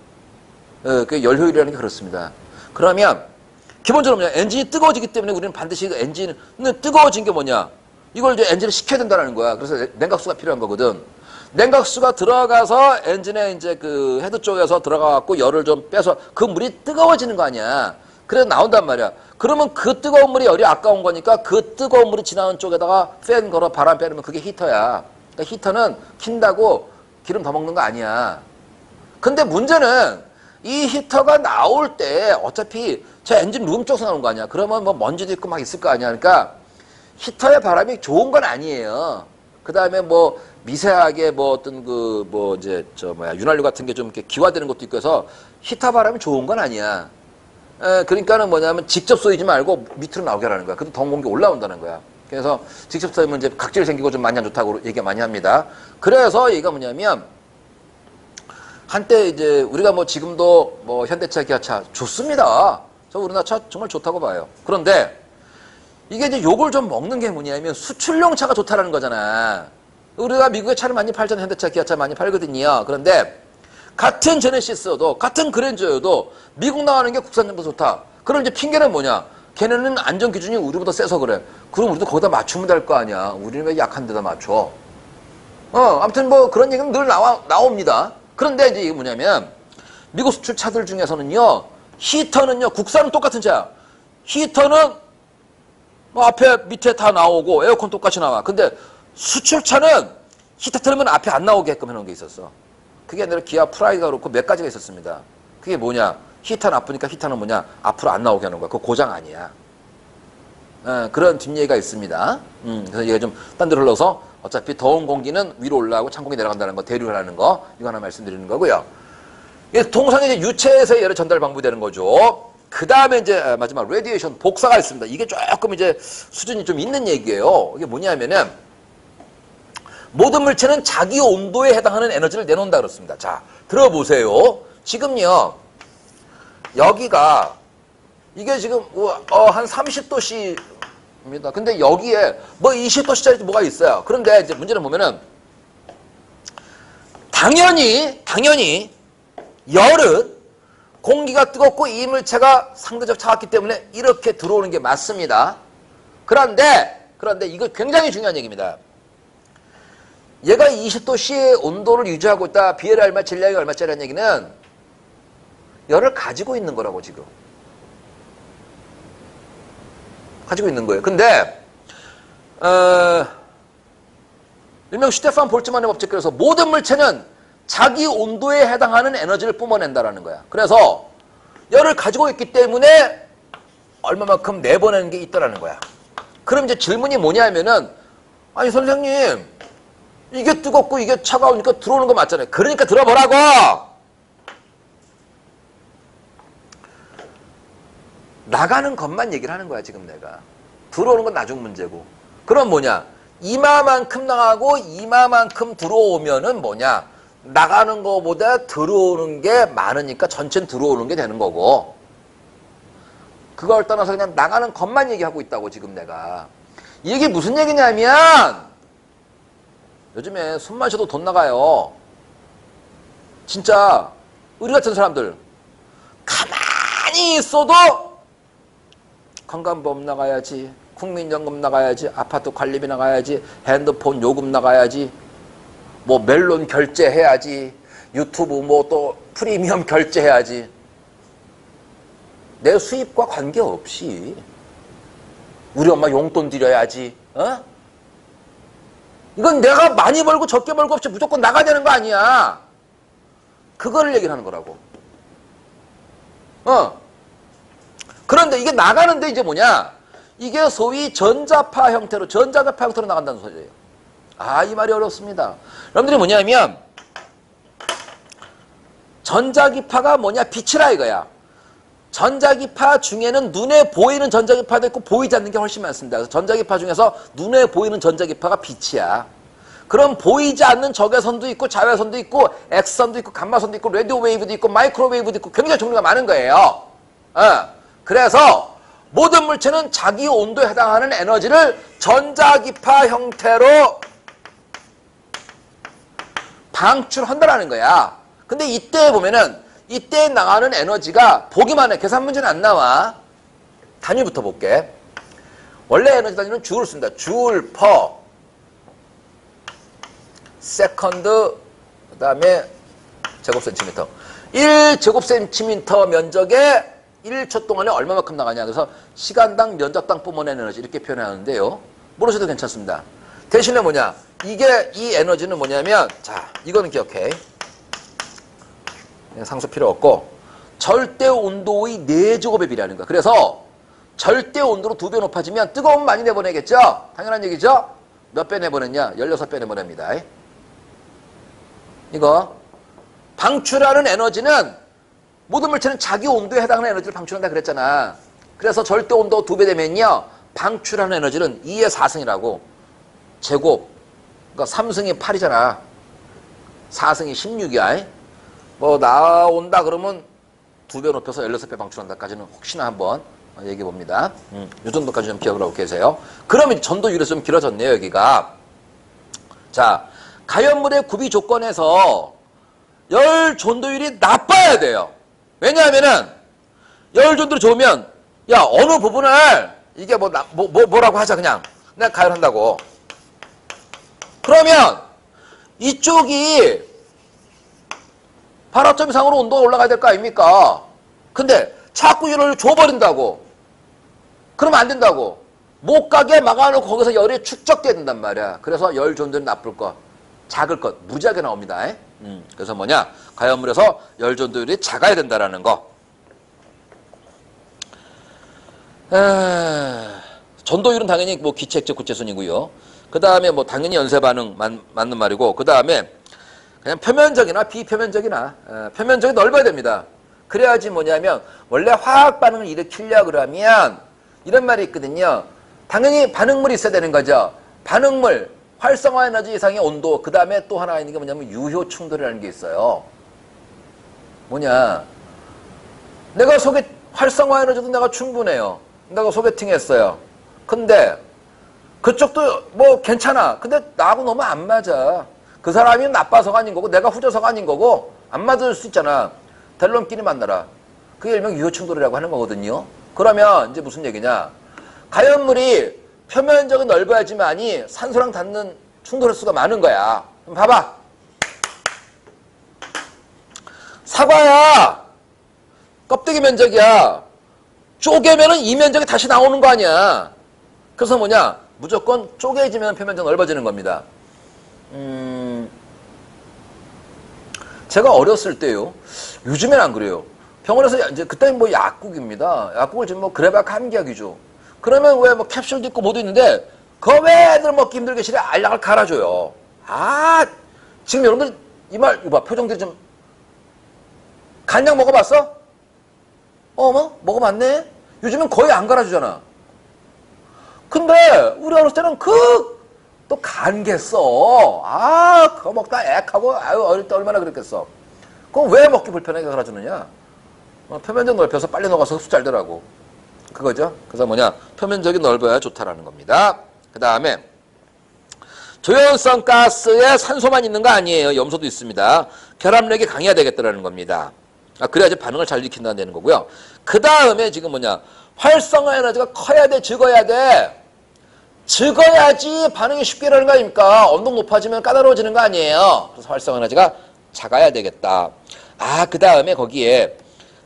Speaker 1: 그 열 효율이라는 게 그렇습니다. 그러면 기본적으로 뭐냐? 엔진이 뜨거워지기 때문에 우리는 반드시 그 엔진은 뜨거워진 게 뭐냐? 이걸 이제 엔진을 식혀야 된다는 거야. 그래서 냉각수가 필요한 거거든. 냉각수가 들어가서 엔진의 이제 그 헤드 쪽에서 들어가갖고 열을 좀 빼서 그 물이 뜨거워지는 거 아니야. 그래서 나온단 말이야. 그러면 그 뜨거운 물이 열이 아까운 거니까 그 뜨거운 물이 지나는 쪽에다가 팬 걸어 바람 빼면 그게 히터야. 그러니까 히터는 킨다고 기름 더 먹는 거 아니야. 근데 문제는 이 히터가 나올 때 어차피 저 엔진 룸 쪽에서 나오는 거 아니야. 그러면 뭐 먼지도 있고 막 있을 거 아니야. 그러니까 히터의 바람이 좋은 건 아니에요. 그 다음에 뭐 미세하게 뭐 어떤 그 뭐 이제 저 뭐야 윤활유 같은 게 좀 이렇게 기화되는 것도 있고 해서 히터 바람이 좋은 건 아니야. 그러니까는 뭐냐면 직접 쏘이지 말고 밑으로 나오게 하라는 거야. 그래도 더운 공기 올라온다는 거야. 그래서 직접 쏘이면 이제 각질 생기고 좀 많이 안 좋다고 얘기 많이 합니다. 그래서 얘기가 뭐냐면 한때 이제 우리가 뭐 지금도 뭐 현대차, 기아차 좋습니다. 저 우리나라 차 정말 좋다고 봐요. 그런데 이게 이제 욕을 좀 먹는 게 뭐냐면 수출용 차가 좋다라는 거잖아. 우리가 미국에 차를 많이 팔잖아요. 현대차, 기아차 많이 팔거든요. 그런데 같은 제네시스여도 같은 그랜저여도 미국 나가는 게 국산차보다 좋다. 그럼 이제 핑계는 뭐냐? 걔네는 안전 기준이 우리보다 세서 그래. 그럼 우리도 거기다 맞추면 될 거 아니야. 우리는 왜 약한 데다 맞춰? 아무튼 뭐 그런 얘기는 늘 나옵니다. 그런데 이제 이게 뭐냐면 미국 수출 차들 중에서는요. 히터는요. 국산은 똑같은 차야. 히터는 뭐 앞에 밑에 다 나오고 에어컨 똑같이 나와. 근데 수출차는 히터 틀으면 앞에 안 나오게끔 해놓은 게 있었어. 그게 아니라 기아 프라이드가 그렇고 몇 가지가 있었습니다. 그게 뭐냐? 히터 나쁘니까 히터는 뭐냐? 앞으로 안 나오게 하는 거야. 그거 고장 아니야. 그런 뒷얘기가 있습니다. 그래서 얘가 좀 딴 데로 흘러서 어차피 더운 공기는 위로 올라가고 찬 공기 내려간다는 거, 대류를 하는 거, 이거 하나 말씀드리는 거고요. 동상의 이제 유체에서의 열의 전달 방부되는 거죠. 그 다음에 이제 마지막 레디에이션 복사가 있습니다. 이게 조금 이제 수준이 좀 있는 얘기예요. 이게 뭐냐면은 모든 물체는 자기 온도에 해당하는 에너지를 내놓는다 그렇습니다. 자, 들어보세요. 지금요, 여기가 이게 지금 한 30도씨입니다. 근데 여기에 뭐 20도씨짜리 뭐가 있어요. 그런데 이제 문제는 보면은 당연히 열은 공기가 뜨겁고 이 물체가 상대적 차갑기 때문에 이렇게 들어오는 게 맞습니다. 그런데 이거 굉장히 중요한 얘기입니다. 얘가 20도씨의 온도를 유지하고 있다. BL이 얼마, 질량이 얼마짜리라는 얘기는 열을 가지고 있는 거라고 지금. 가지고 있는 거예요. 근데 일명 슈테판 볼츠만의 법칙 그래서 모든 물체는 자기 온도에 해당하는 에너지를 뿜어낸다라는 거야. 그래서 열을 가지고 있기 때문에 얼마만큼 내보내는 게 있다라는 거야. 그럼 이제 질문이 뭐냐면은 아니 선생님 이게 뜨겁고 이게 차가우니까 들어오는 거 맞잖아요. 그러니까 들어보라고! 나가는 것만 얘기를 하는 거야 지금 내가. 들어오는 건 나중 문제고. 그럼 뭐냐? 이마만큼 나가고 이마만큼 들어오면은 뭐냐? 나가는 거보다 들어오는 게 많으니까 전체는 들어오는 게 되는 거고. 그걸 떠나서 그냥 나가는 것만 얘기하고 있다고 지금 내가. 이게 무슨 얘기냐면 요즘에 숨 마셔도 돈 나가요. 진짜 우리 같은 사람들 가만히 있어도 건강보험 나가야지, 국민연금 나가야지, 아파트 관리비 나가야지, 핸드폰 요금 나가야지, 뭐 멜론 결제해야지, 유튜브 뭐 또 프리미엄 결제해야지. 내 수입과 관계없이. 우리 엄마 용돈 드려야지. 어? 이건 내가 많이 벌고 적게 벌고 없이 무조건 나가야 되는 거 아니야. 그거를 얘기를 하는 거라고. 그런데 이게 나가는데 이제 뭐냐? 이게 소위 전자파 형태로 나간다는 소리예요. 아, 이 말이 어렵습니다. 여러분들이 뭐냐면 전자기파가 뭐냐? 빛이라 이거야. 전자기파 중에는 눈에 보이는 전자기파도 있고 보이지 않는 게 훨씬 많습니다. 그래서 전자기파 중에서 눈에 보이는 전자기파가 빛이야. 그럼 보이지 않는 적외선도 있고 자외선도 있고 X선도 있고 감마선도 있고 라디오 웨이브도 있고 마이크로웨이브도 있고 굉장히 종류가 많은 거예요. 그래서 모든 물체는 자기 온도에 해당하는 에너지를 전자기파 형태로 방출한다라는 거야. 근데 이때 보면은 이때 나가는 에너지가 보기만 해. 계산 문제는 안 나와. 단위부터 볼게. 원래 에너지 단위는 줄을 씁니다. 줄 퍼 세컨드 그다음에 제곱센티미터. 1제곱센티미터 면적에 1초 동안에 얼마만큼 나가냐. 그래서 시간당 면적당 뿜어낸 에너지 이렇게 표현하는데요. 모르셔도 괜찮습니다. 대신에 뭐냐. 이게 이 에너지는 뭐냐면 자 이거는 기억해. 상수 필요 없고 절대 온도의 4제곱에 비례하는 거야. 그래서 절대 온도로 2배 높아지면 뜨거운 많이 내보내겠죠? 당연한 얘기죠? 몇 배 내보냈냐? 16배 내보냅니다. 이거 방출하는 에너지는 모든 물체는 자기 온도에 해당하는 에너지를 방출한다 그랬잖아. 그래서 절대 온도 2배 되면요. 방출하는 에너지는 2의 4승이라고. 제곱. 그러니까 3승이 8이잖아. 4승이 16이야. 뭐 나온다 그러면 2배 높여서 16배 방출한다까지는 혹시나 한번 얘기해 봅니다. 이 정도까지 좀 기억을 하고 계세요. 그러면 전도율에서 좀 길어졌네요, 여기가. 자, 가연물의 구비 조건에서 열 전도율이 나빠야 돼요. 왜냐하면은 열 전도율이 좋으면 야 어느 부분을 이게 뭐라고 하자 그냥 내가 가열한다고. 그러면 이쪽이 8점 이상으로 온도가 올라가야 될 거 아닙니까? 근데 자꾸 열을 줘버린다고. 그러면 안 된다고. 못 가게 막아놓고 거기서 열이 축적돼야 된단 말이야. 그래서 열 전도율이 나쁠 것, 작을 것, 무지하게 나옵니다. 그래서 뭐냐? 가연물에서 열 전도율이 작아야 된다라는 거. 전도율은 당연히 뭐 기체액체 구체순이고요. 그 다음에 뭐 당연히 연쇄 반응 맞는 말이고, 그 다음에 그냥 표면적이나 비표면적이나 표면적이 넓어야 됩니다. 그래야지 뭐냐면 원래 화학 반응을 일으키려 그러면 이런 말이 있거든요. 당연히 반응물이 있어야 되는 거죠. 반응물, 활성화 에너지 이상의 온도, 그 다음에 또 하나 있는 게 뭐냐면 유효 충돌이라는 게 있어요. 뭐냐? 내가 활성화 에너지도 내가 충분해요. 내가 소개팅 했어요. 근데 그쪽도 뭐 괜찮아. 근데 나하고 너무 안 맞아. 그 사람이 나빠서가 아닌 거고 내가 후져서가 아닌 거고 안 맞을 수 있잖아. 델론끼리 만나라. 그게 일명 유효충돌이라고 하는 거거든요. 그러면 이제 무슨 얘기냐. 가연물이 표면적은 넓어야지만이 산소랑 닿는 충돌 횟수가 많은 거야. 그럼 봐봐. 사과야. 껍데기 면적이야. 쪼개면은 이 면적이 다시 나오는 거 아니야. 그래서 뭐냐. 무조건 쪼개지면 표면적 넓어지는 겁니다. 제가 어렸을 때요. 요즘엔 안 그래요. 병원에서 이제 그때는 뭐 약국입니다. 약국을 지금 뭐 그래봐 감기약이죠. 그러면 왜 뭐 캡슐도 있고 뭐도 있는데 그거 왜 애들 먹기 힘들게 싫어 알약을 갈아줘요. 아 지금 여러분들 이 말 이거 봐 표정들이 좀 간약 먹어봤어? 뭐 먹어봤네. 요즘은 거의 안 갈아주잖아. 근데 우리 어렸을 때는 또 간겠어. 그거 먹다 액하고 아유 어릴 때 얼마나 그랬겠어. 그럼 왜 먹기 불편하게 갈아주느냐? 표면적 넓혀서 빨리 녹아서 흡수 잘 되라고. 그거죠. 그래서 뭐냐? 표면적이 넓어야 좋다라는 겁니다. 그 다음에 조연성 가스에 산소만 있는 거 아니에요. 염소도 있습니다. 결합력이 강해야 되겠다라는 겁니다. 그래야지 반응을 잘 일으킨다는 거고요. 그 다음에 지금 뭐냐? 활성화 에너지가 커야 돼, 적어야 돼. 적어야지 반응이 쉽게 일어나는 거 아닙니까? 온도 높아지면 까다로워지는 거 아니에요. 그래서 활성화 에너지가 작아야 되겠다. 그 다음에 거기에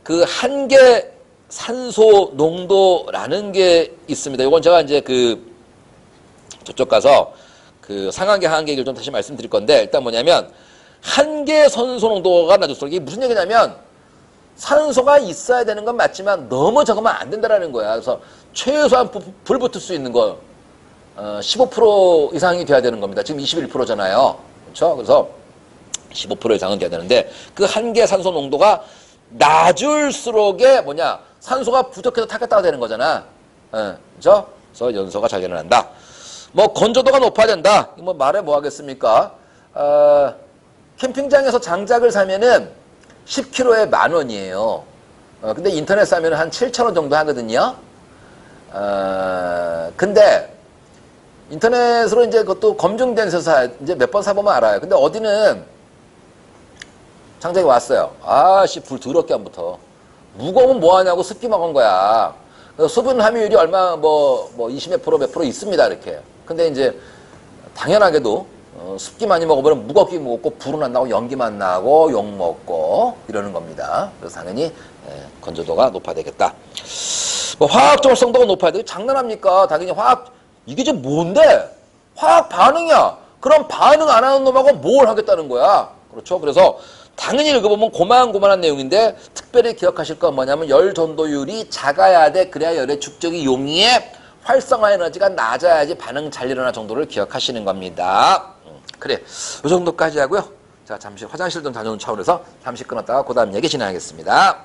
Speaker 1: 그 한계 산소 농도라는 게 있습니다. 이건 제가 이제 저쪽 가서 그 상한계, 하한계 얘기를 좀 다시 말씀드릴 건데, 일단 뭐냐면, 한계 산소 농도가 낮을수록, 이게 무슨 얘기냐면, 산소가 있어야 되는 건 맞지만, 너무 적으면 안 된다라는 거야. 그래서, 최소한 불 붙을 수 있는 거, 15% 이상이 돼야 되는 겁니다. 지금 21%잖아요. 그렇죠? 그래서, 15% 이상은 돼야 되는데, 그 한계 산소 농도가 낮을수록에 산소가 부족해서 타겠다가 되는 거잖아. 그죠? 그래서 연소가 잘 일어난다. 뭐 건조도가 높아야 된다. 뭐 말해 뭐 하겠습니까? 캠핑장에서 장작을 사면은 10kg에 10,000원이에요. 근데 인터넷 사면은 한 7,000원 정도 하거든요. 근데 인터넷으로 이제 그것도 검증된 데서 이제 몇 번 사보면 알아요. 근데 어디는 장작이 왔어요. 불 더럽게 안 붙어. 무거우면 뭐하냐고 습기 먹은 거야. 수분 함유율이 얼마, 20몇 프로, 몇 프로 있습니다, 이렇게. 근데 이제, 당연하게도, 습기 많이 먹으면 무겁게 먹고, 불은 안 나고, 연기만 나고, 욕 먹고, 이러는 겁니다. 그래서 당연히, 건조도가 높아야 되겠다. 화학 적합성도가 높아야 돼. 장난합니까? 당연히 이게 지금 뭔데? 화학 반응이야. 그럼 반응 안 하는 놈하고 뭘 하겠다는 거야? 그렇죠? 그래서, 당연히 읽어보면 고만고만한 내용인데 특별히 기억하실 건 뭐냐면 열 전도율이 작아야 돼. 그래야 열의 축적이 용이해. 활성화 에너지가 낮아야지 반응 잘 일어날 정도를 기억하시는 겁니다. 그래. 이 정도까지 하고요. 자, 잠시 화장실 좀 다녀온 차원에서 잠시 끊었다가 그 다음 얘기 진행하겠습니다.